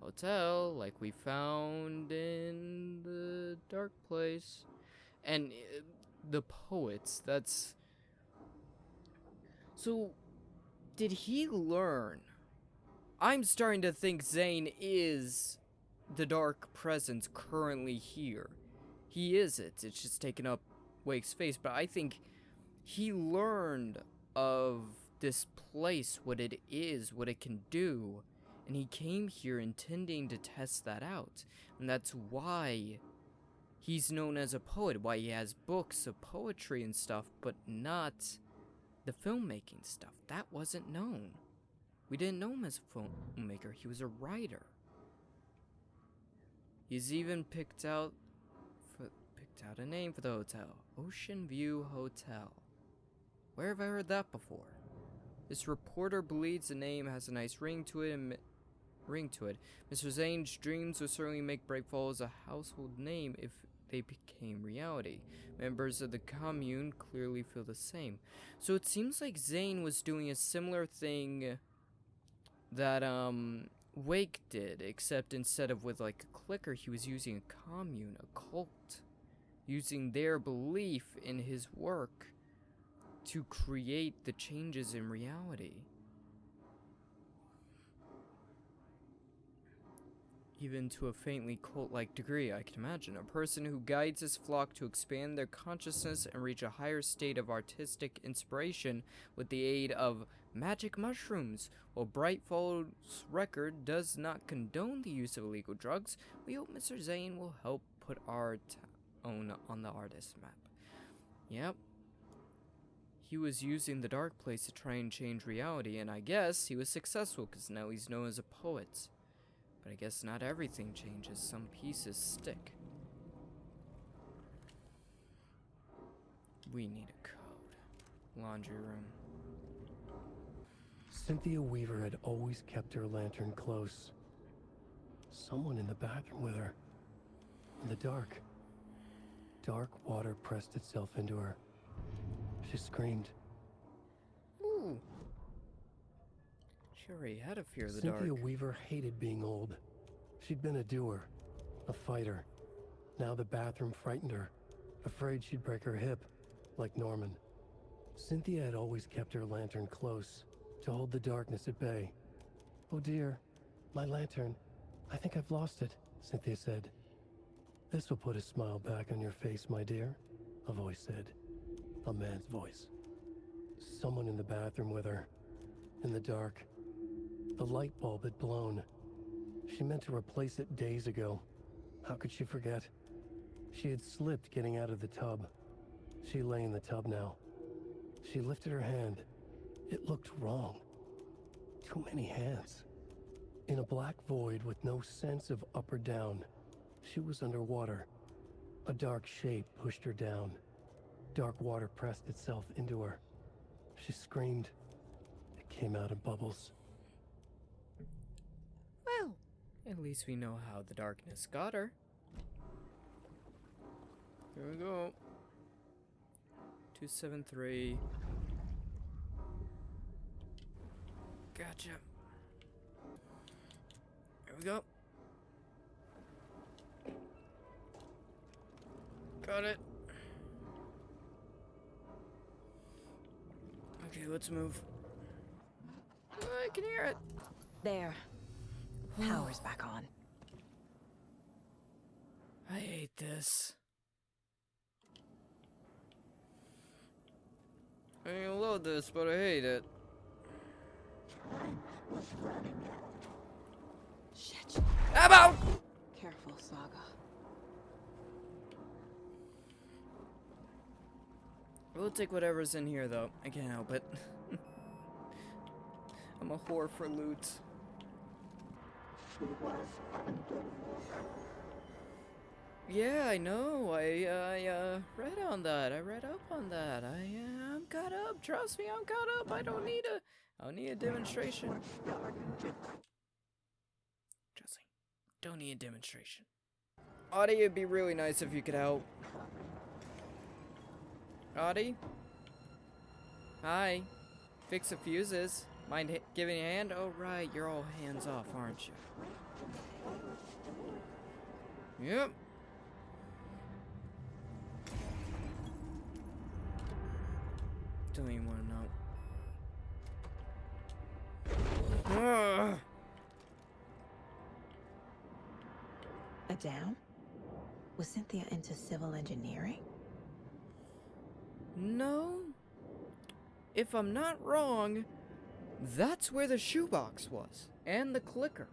Hotel, like we found in the Dark Place. And the poets, that's... So, did he learn? I'm starting to think Zane is the dark presence currently here. He is it. It's just taken up Wake's face, but I think he learned of this place, what it is, what it can do, and he came here intending to test that out. And that's why he's known as a poet, why he has books of poetry and stuff, but not the filmmaking stuff. That wasn't known. We didn't know him as a filmmaker. He was a writer. He's even picked out a name for the hotel. Ocean View Hotel. Where have I heard that before? This reporter believes the name has a nice ring to it. Mr. Zane's dreams would certainly make Bright Falls a household name if they became reality. Members of the commune clearly feel the same. So it seems like Zane was doing a similar thing that Wake did, except instead of with like a clicker, he was using a commune, a cult, using their belief in his work to create the changes in reality. Even to a faintly cult-like degree, I can imagine. A person who guides his flock to expand their consciousness and reach a higher state of artistic inspiration with the aid of magic mushrooms. While Brightfall's record does not condone the use of illegal drugs, we hope Mr. Zane will help put our town on the artist map. Yep. He was using the dark place to try and change reality, and I guess he was successful because now he's known as a poet. But I guess not everything changes, some pieces stick. We need a code. Laundry room.
Cynthia Weaver had always kept her lantern close. Someone in the bathroom with her. In the dark. Dark water pressed itself into her. She screamed.
Ooh. She already had a fear of the
Cynthia
dark.
Weaver hated being old. She'd been a doer, a fighter. Now the bathroom frightened her, afraid she'd break her hip, like Norman. Cynthia had always kept her lantern close, to hold the darkness at bay. "Oh dear, my lantern. I think I've lost it," Cynthia said. "This will put a smile back on your face, my dear," a voice said. A man's voice. Someone in the bathroom with her. In the dark. The light bulb had blown. She meant to replace it days ago. How could she forget? She had slipped getting out of the tub. She lay in the tub now. She lifted her hand. It looked wrong. Too many hands. In a black void with no sense of up or down, she was underwater. A dark shape pushed her down. Dark water pressed itself into her. She screamed. It came out in bubbles.
Well, at least we know how the darkness got her. Here we go. 273. Gotcha. Here we go. Got it. Okay, let's move. I can hear it.
There. Power's back on.
I hate this. I love this, but I hate it.
Shit.
About!
Careful, Saga.
We'll take whatever's in here, though. I can't help it. I'm a whore for loot. Yeah, I know. I read on that. I read up on that. I'm caught up. Trust me, I'm caught up. I don't need a demonstration. Trust me. Don't need a demonstration. Audie, it'd be really nice if you could help. Audie? Hi. Fix the fuses. Mind giving a hand? Oh, right. You're all hands off, aren't you? Yep. Don't even want to know. Ugh.
A down? Was Cynthia into civil engineering?
No. If I'm not wrong, that's where the shoebox was. And the clicker.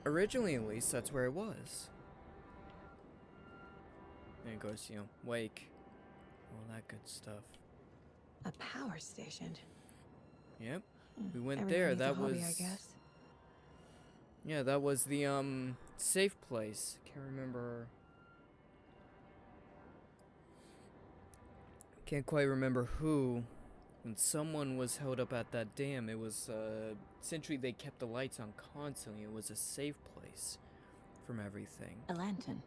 Originally, at least, that's where it was. And of course, you know, wake. All that good stuff.
A power station.
Yep. We went
Everyone
there.
needs a
That
hobby,
was...
I guess.
Yeah, that was the, safe place. Can't remember... Can't quite remember who. When someone was held up at that dam, it was, essentially they kept the lights on constantly. It was a safe place from everything.
A lantern.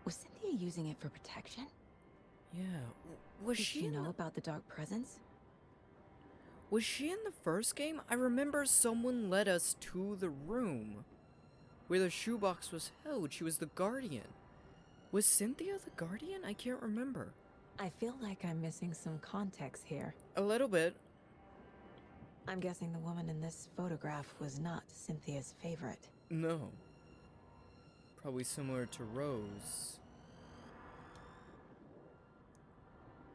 Was Cynthia using it for protection?
Yeah. Was
Did
she
she know about the dark presence?
Was she in the first game? I remember someone led us to the room where the shoebox was held. She was the guardian. Was Cynthia the Guardian? I can't remember.
I feel like I'm missing some context here.
A little bit.
I'm guessing the woman in this photograph was not Cynthia's favorite.
No. Probably similar to Rose.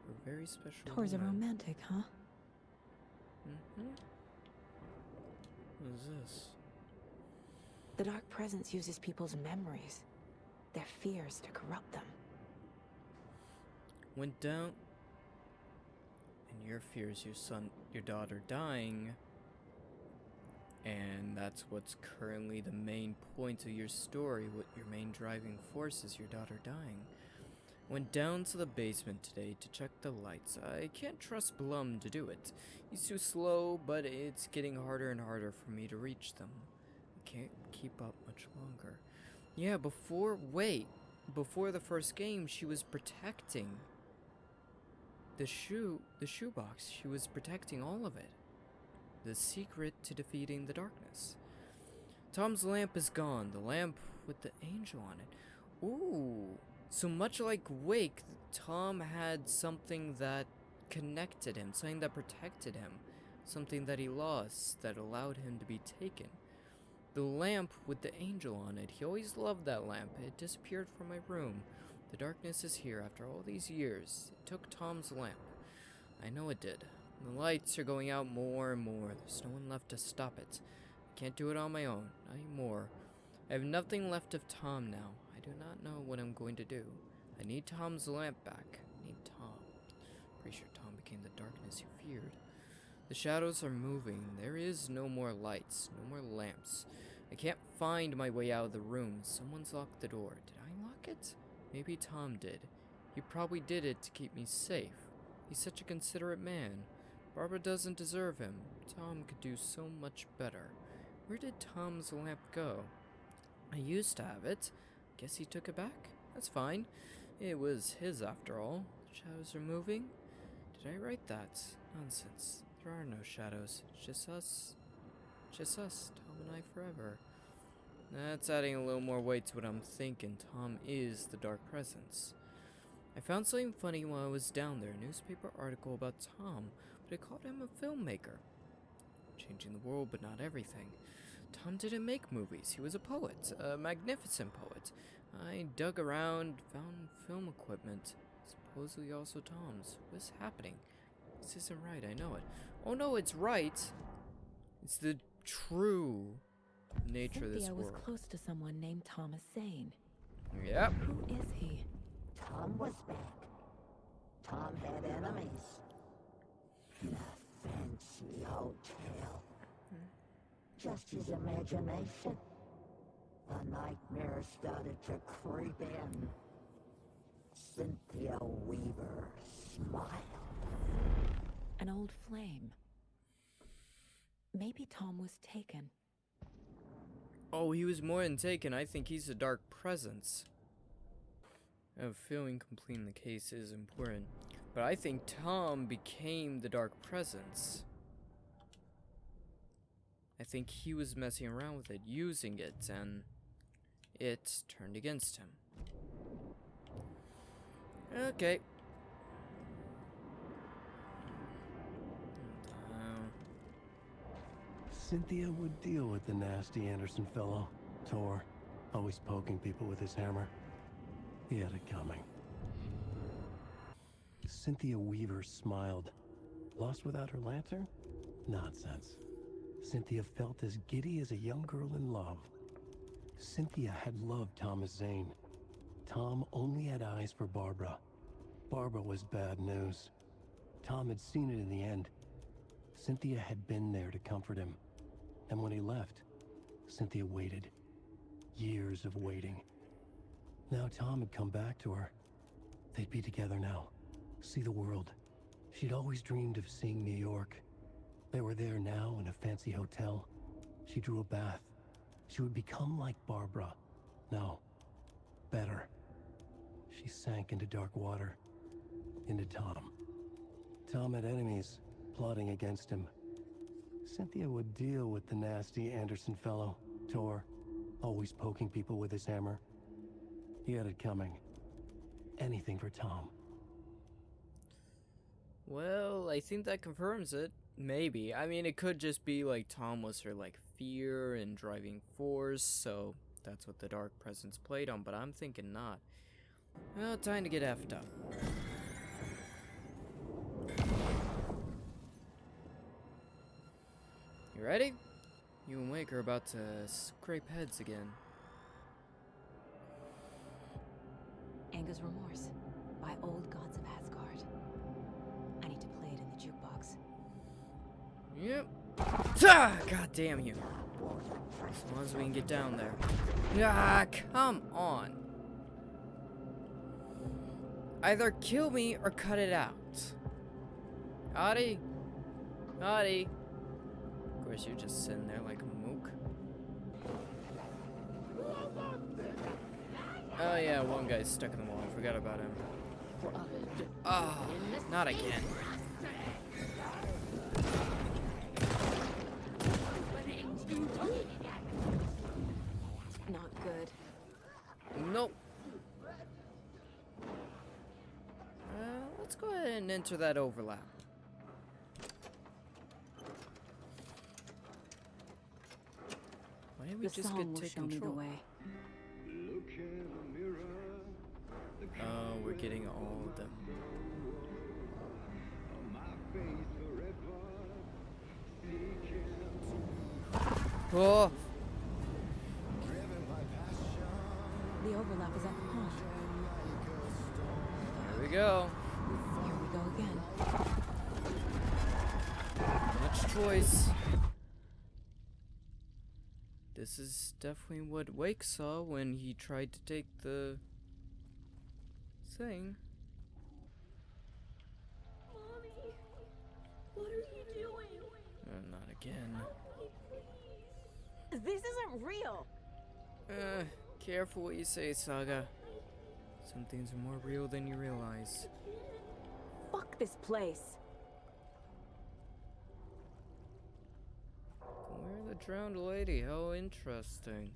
A very special
Tor's a
woman.
romantic, huh?
Mm-hmm. What is this?
The Dark Presence uses people's memories, their fears to corrupt them.
Went down. And your fears, your daughter dying. And that's what's currently the main point of your story. What your main driving force is, your daughter dying. Went down to the basement today to check the lights. I can't trust Blum to do it. He's too slow, but it's getting harder and harder for me to reach them. I can't keep up much longer. Yeah, before the first game, she was protecting the shoebox. She was protecting all of it. The secret to defeating the darkness. Tom's lamp is gone. The lamp with the angel on it. Ooh. So much like Wake, Tom had something that connected him, something that protected him, something that he lost that allowed him to be taken. The lamp with the angel on it, he always loved that lamp. It disappeared from my room. The darkness is here after all these years. It took Tom's lamp. I know it did. The lights are going out more and more. There's no one left to stop it. I can't do it on my own, not anymore. I have nothing left of Tom now. I do not know what I'm going to do. I need Tom's lamp back. I need Tom. Pretty sure Tom became the darkness you feared. The shadows are moving. There is no more lights, no more lamps. I can't find my way out of the room. Someone's locked the door. Did I lock it? Maybe Tom did. He probably did it to keep me safe. He's such a considerate man. Barbara doesn't deserve him. Tom could do so much better. Where did Tom's lamp go? I used to have it. Guess he took it back? That's fine. It was his after all. Shadows are moving? Did I write that? Nonsense. There are no shadows. It's just us. Just us. Tom and I forever. That's adding a little more weight to what I'm thinking. Tom is the dark presence. I found something funny while I was down there. A newspaper article about Tom, but it called him a filmmaker. Changing the world, but not everything. Tom didn't make movies. He was a poet. A magnificent poet. I dug around, found film equipment. Supposedly also Tom's. What's happening? This isn't right, I know it. Oh no, it's right! It's the true nature of this
Cynthia
world.
was close to someone named Thomas Zane.
Yep.
Who is he?
Tom was back. Tom had enemies. The fancy hotel. Just his imagination. The nightmare started to creep in. Cynthia Weaver smiled.
An old flame. Maybe Tom was taken.
Oh, he was more than taken. I think he's a dark presence. I have a feeling completing the case is important. But I think Tom became the dark presence. I think he was messing around with it, using it, and it turned against him. Okay.
Cynthia would deal with the nasty Anderson fellow. Tor, always poking people with his hammer. He had it coming. Cynthia Weaver smiled. Lost without her lantern? Nonsense. Cynthia felt as giddy as a young girl in love. Cynthia had loved Thomas Zane. Tom only had eyes for Barbara. Barbara was bad news. Tom had seen it in the end. Cynthia had been there to comfort him. And when he left, Cynthia waited. Years of waiting. Now Tom had come back to her. They'd be together now. See the world. She'd always dreamed of seeing New York. They were there now in a fancy hotel. She drew a bath. She would become like Barbara. No. Better. She sank into dark water. Into Tom. Tom had enemies plotting against him. Cynthia would deal with the nasty Anderson fellow, Tor, always poking people with his hammer. He had it coming. anything for Tom.
Well, I think that confirms it. Maybe. I mean, it could just be like Tom was her like fear and driving force, so that's what the dark presence played on, but I'm thinking not. Well, time to get effed up. You ready? You and Wake are about to scrape heads again.
Anger's Remorse by Old Gods of Asgard. I need to play it in the jukebox.
Yep. Ah, God damn you. As long as we can get down there. Ah, come on. Either kill me or cut it out. Adi? Adi? Of course, you're just sitting there like a mook. Oh yeah, one guy's stuck in the wall. I forgot about him. Oh, not again.
Not good.
Nope. Let's go ahead and enter that overlap. Why didn't we just get take control? Oh, we're getting all of them. Oh!
The overlap is at the pond.
Here we go.
Here we go again.
Much choice. This is definitely what Wake saw when he tried to take the thing.
Mommy, what are you doing?
Not again.
This isn't real.
Careful what you say, Saga. Some things are more real than you realize.
Fuck this place.
Where the drowned lady? How interesting.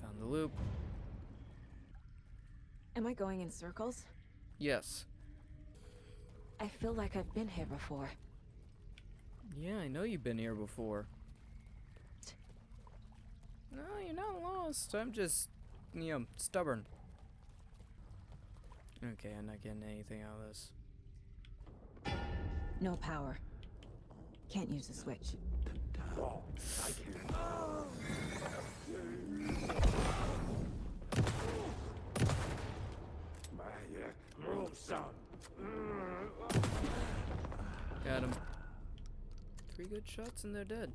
Found the loop.
Am I going in circles?
Yes.
I feel like I've been here before.
Yeah, I know you've been here before. No, you're not lost. I'm just, stubborn. Okay, I'm not getting anything out of this.
No power. Can't use the switch.
I can't.
Got him. 3 good shots and they're dead.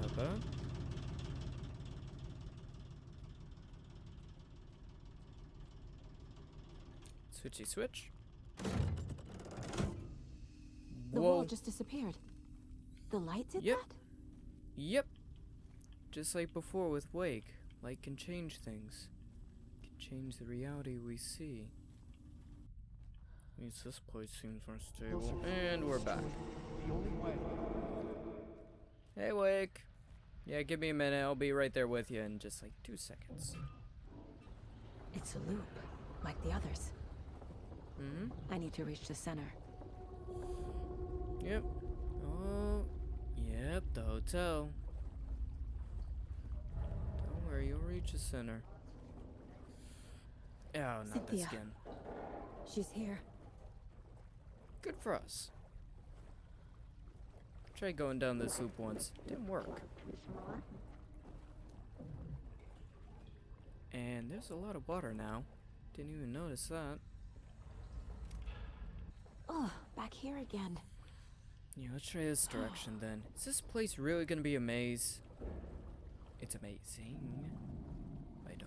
Not bad. Switchy switch.
The wall just disappeared. The light did that?
Yep. Just like before with Wake, light can change things. Can change the reality we see. At least this place seems more stable. And we're back. Hey, Wake. Yeah, give me a minute. I'll be right there with you in just like 2 seconds.
It's a loop, like the others.
Mm-hmm.
I need to reach the center.
Yep. Oh, yep, the hotel. Don't worry, you'll reach the center. Oh, not this
Cynthia.
again.
She's here.
Good for us. Tried going down this loop once. Didn't work. And there's a lot of water now. Didn't even notice that.
Oh, back here again.
Yeah, let's try this direction then. Is this place really gonna be a maze? It's amazing. I'd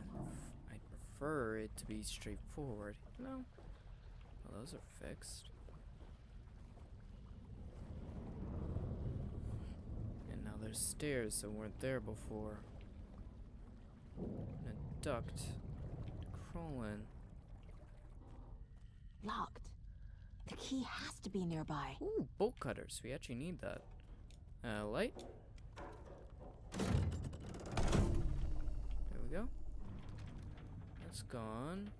prefer it to be straightforward. No. Well, those are fixed. And now there's stairs that weren't there before. And a duct. Crawl in.
Locked. The key has to be nearby.
Ooh, bolt cutters. We actually need that. Light. There we go. That's gone.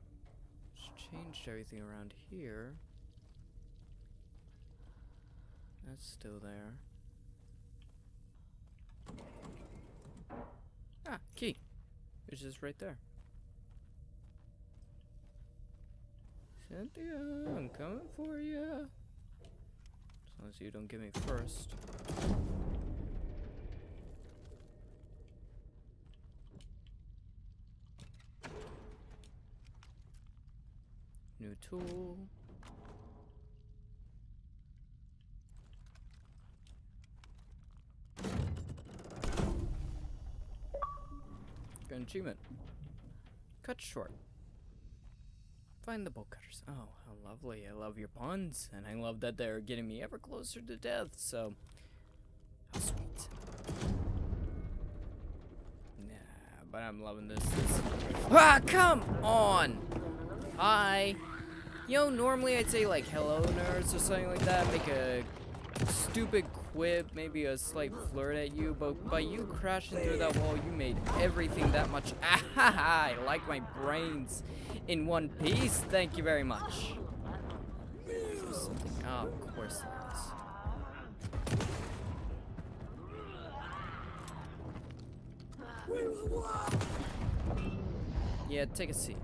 Just changed everything around here. That's still there. Ah, key. It's just right there. Cynthia, I'm coming for you. As long as you don't get me first. New tool. Got an achievement. Cut short. Find the bolt cutters. Oh, how lovely. I love your puns. And I love that they're getting me ever closer to death, so... How sweet. Nah, but I'm loving this. Ah, come on! Hi! You know, normally I'd say like, hello nerds or something like that. Make a stupid quip, maybe a slight flirt at you, but by you crashing through that wall, you made everything that much. I like my brains in one piece. Thank you very much. Oh, of course there is. Yeah, take a seat.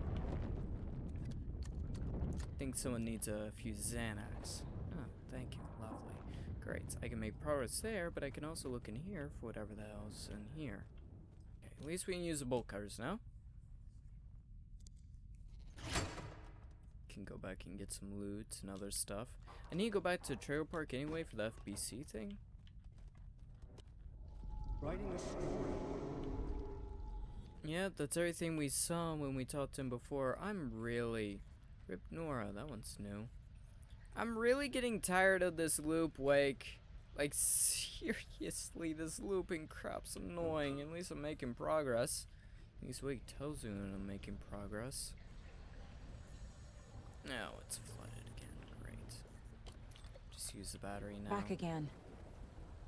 I think someone needs a few Xanax. Oh, thank you. Lovely. Great. I can make progress there, but I can also look in here for whatever the hell's in here. Okay, at least we can use the bolt cutters now. Can go back and get some loot and other stuff. I need to go back to the trailer park anyway for the FBC thing.
Writing a story.
Yeah, that's everything we saw when we talked to him before. I'm really... Rip Nora, that one's new. I'm really getting tired of this loop, Wake. Like, seriously, this looping crap's annoying. At least I'm making progress. At least Wake tells you that I'm making progress. Now it's flooded again. Great. Just use the battery now.
Back again.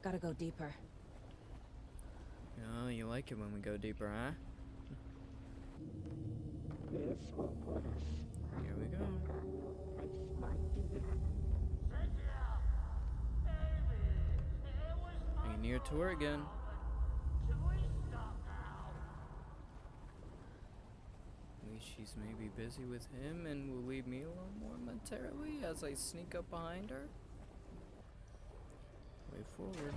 Gotta go deeper.
Oh, you like it when we go deeper, huh? Here we go. Are you near to her again? At least she's maybe busy with him and will leave me alone momentarily as I sneak up behind her. Way forward.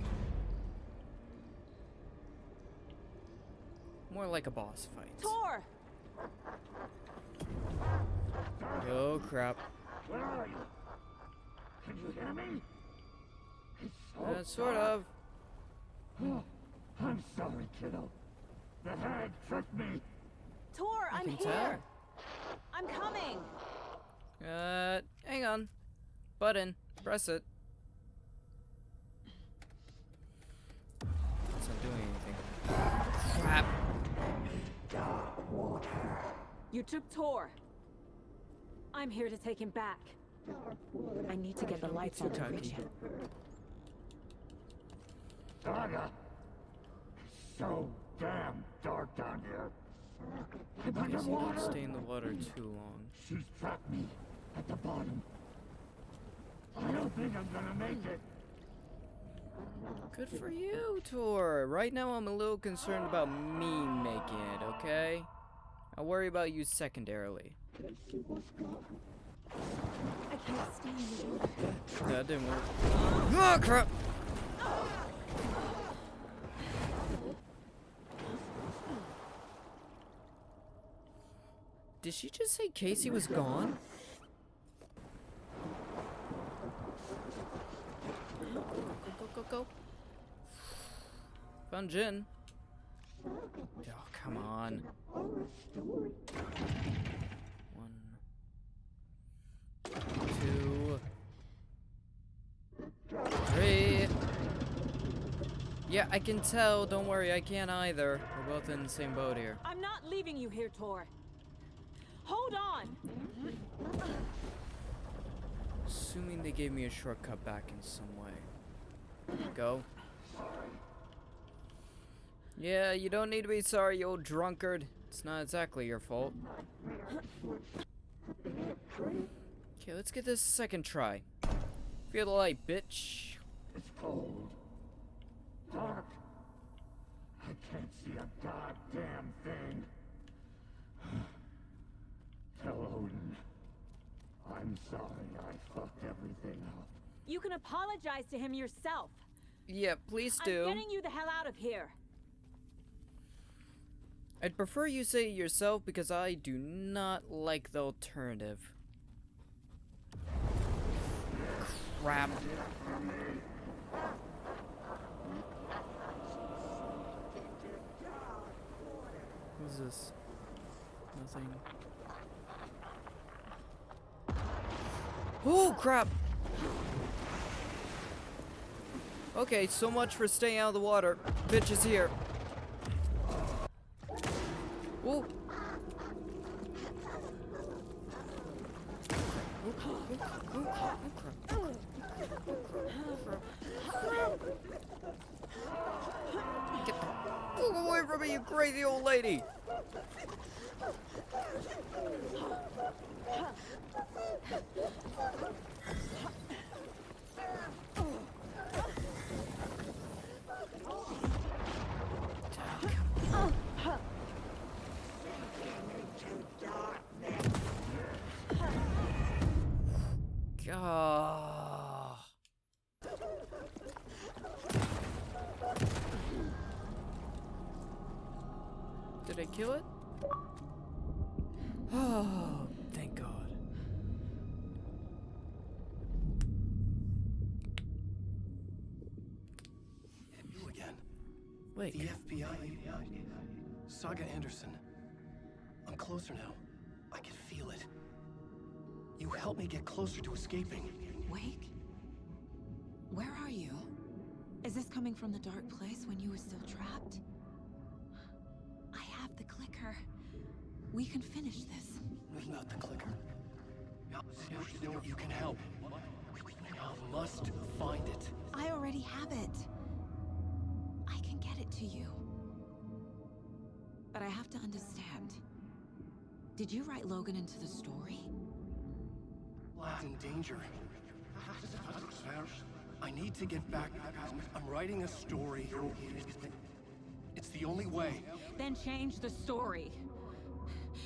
More like a boss fight.
Tor!
Oh crap.
Where are you? Can you hear me?
Sort of.
Oh, I'm sorry, kiddo. The hag tricked me.
Tor, I'm
can
here.
tell.
I'm coming.
Hang on. Button. Press it. It's not doing anything. Crap.
You took Tor. I'm here to take him back. I need to get the lights on to reach him.
Saga! It's so damn dark down here. I'm
I guess you
underwater.
don't stay in the water too long.
She's trapped me at the bottom. I don't think I'm gonna make it.
Good for you, Tor. Right now I'm a little concerned about me making it, okay? I'll worry about you secondarily.
I can't stay in the water.
That didn't work. Oh, crap! Did she just say Casey was gone? Go. Found Jin. Oh, come on. 1, 2, 3. Yeah, I can tell. Don't worry, I can't either. We're both in the same boat here.
I'm not leaving you here, Tor. Hold on!
Assuming they gave me a shortcut back in some way. Go. Yeah, you don't need to be sorry, you old drunkard. It's not exactly your fault. Okay, let's get this second try. Feel the light, bitch.
It's cold. Dark. I can't see a goddamn thing. Tell Odin. I'm sorry I fucked everything up.
You can apologize to him yourself.
Yeah, please do.
I'm getting you the hell out of here.
I'd prefer you say it yourself because I do not like the alternative. Crap. What's this? Nothing. Oh, crap! Okay, so much for staying out of the water. Bitch is here. Whoa! Get the fuck away from me, you crazy old lady! God. Did I kill it? Oh, thank God.
You again.
Wait.
The FBI. Saga Anderson. I'm closer now. I can feel it. You helped me get closer to escaping.
Wake? Where are you? Is this coming from the dark place when you were still trapped? I have the clicker. We can finish this.
Not the clicker. You can help. I must find it.
I already have it. I can get it to you. But I have to understand. Did you write Logan into the story?
Lad's in danger. I need to get back. I'm writing a story. It's the only way.
Then change the story.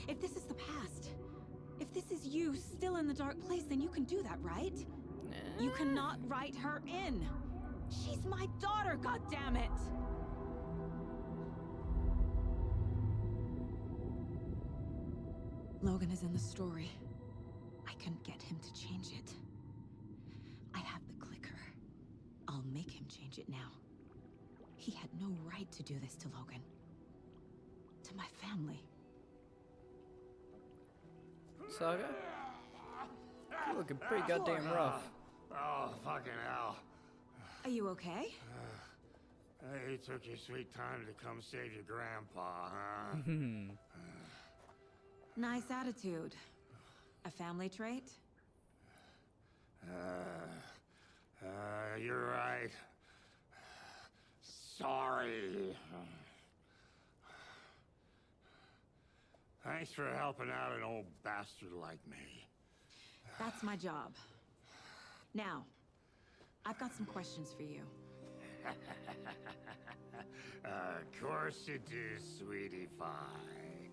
If this is the past, if this is you still in the dark place, then you can do that, right? You cannot write her in. She's my daughter, goddammit! Logan is in the story. I can get him to change it. I have the clicker. I'll make him change it now. He had no right to do this to Logan. To my family.
Saga? You're looking pretty goddamn rough.
Oh, fucking hell.
Are you okay?
You took your sweet time to come save your grandpa, huh?
Nice attitude. A family trait?
You're right. Sorry. Thanks for helping out an old bastard like me.
That's my job. Now, I've got some questions for you.
Of course you do, sweetie pie.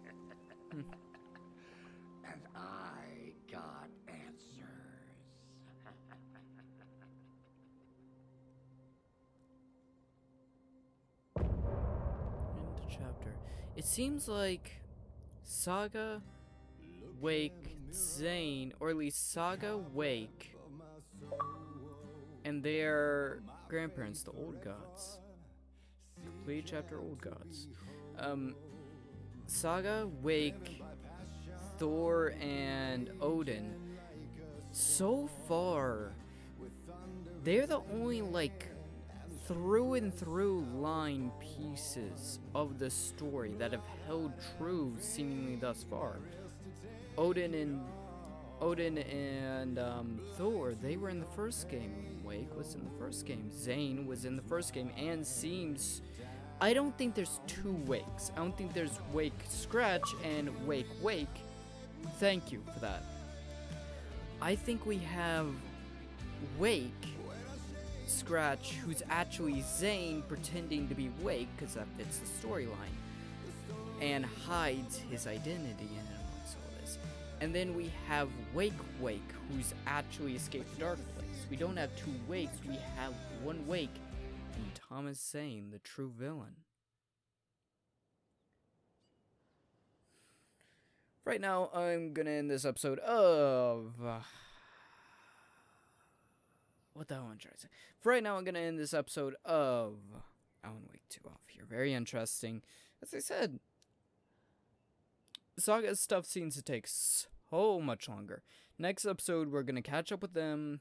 And I got answers.
End of chapter. It seems like Saga, Wake, Zane, or at least Saga, Wake, and their grandparents, the old gods. Complete chapter, old gods. Saga, Wake, Thor, and Odin. So far, they're the only, like, through and through line pieces of the story that have held true seemingly thus far. Odin and Thor, they were in the first game. Wake was in the first game. Zane was in the first game, and seems... I don't think there's two Wakes. I don't think there's Wake Scratch and Wake Wake. Thank you for that. I think we have Wake Scratch, who's actually Zane pretending to be Wake, because that fits the storyline, and hides his identity in it amongst all this. And then we have Wake Wake, who's actually escaped the dark place. We don't have two Wakes, we have one Wake, and Thomas Zane, the true villain. Right now, I'm gonna end this episode of... what the hell am I trying to say? For right now, I'm gonna end this episode of Alan Wake 2 off here. Very interesting. As I said, Saga's stuff seems to take so much longer. Next episode, we're gonna catch up with them.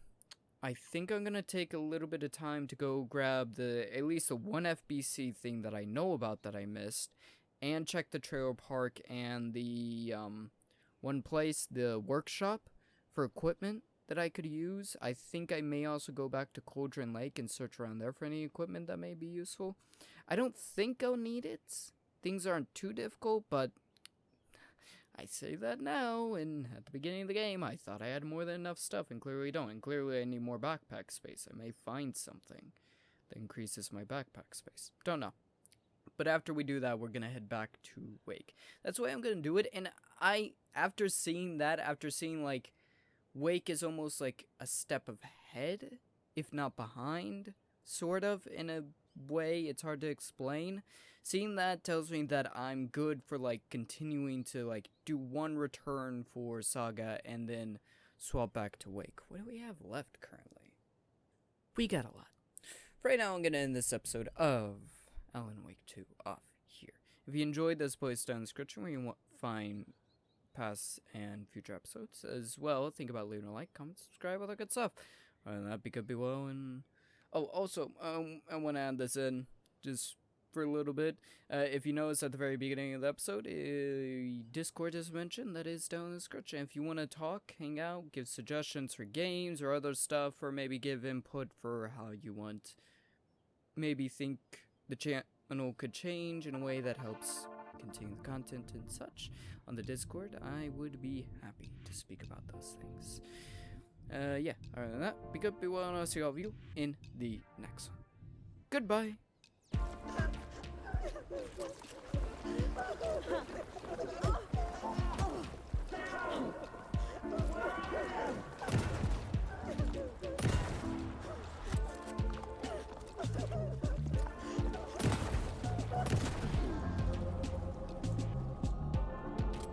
I think I'm gonna take a little bit of time to go grab at least the one FBC thing that I know about that I missed, and check the trailer park and the one place, the workshop, for equipment that I could use. I think I may also go back to Cauldron Lake and search around there for any equipment that may be useful. I don't think I'll need it. Things aren't too difficult, but I say that now, and at the beginning of the game, I thought I had more than enough stuff, and clearly don't. And clearly I need more backpack space. I may find something that increases my backpack space. Don't know. But after we do that, we're going to head back to Wake. That's the way I'm going to do it. And after seeing that, like, Wake is almost like a step ahead, if not behind, sort of, in a way. It's hard to explain. Seeing that tells me that I'm good for, like, continuing to, like, do one return for Saga and then swap back to Wake. What do we have left currently? We got a lot. For right now, I'm going to end this episode of Alan Wake 2 off here. If you enjoyed this, please down in the description where you want find past and future episodes as well. Think about leaving a like, comment, subscribe, all that good stuff. Other than that, be good, be well, and... oh, also, I want to add this in, just for a little bit. If you notice at the very beginning of the episode, Discord is mentioned. That is down in the description. If you want to talk, hang out, give suggestions for games or other stuff, or maybe give input for how you want, maybe think the channel could change in a way that helps continue the content and such on the Discord, I would be happy to speak about those things. Yeah, other than that, be good, be well, and I'll see all of you in the next one. Goodbye!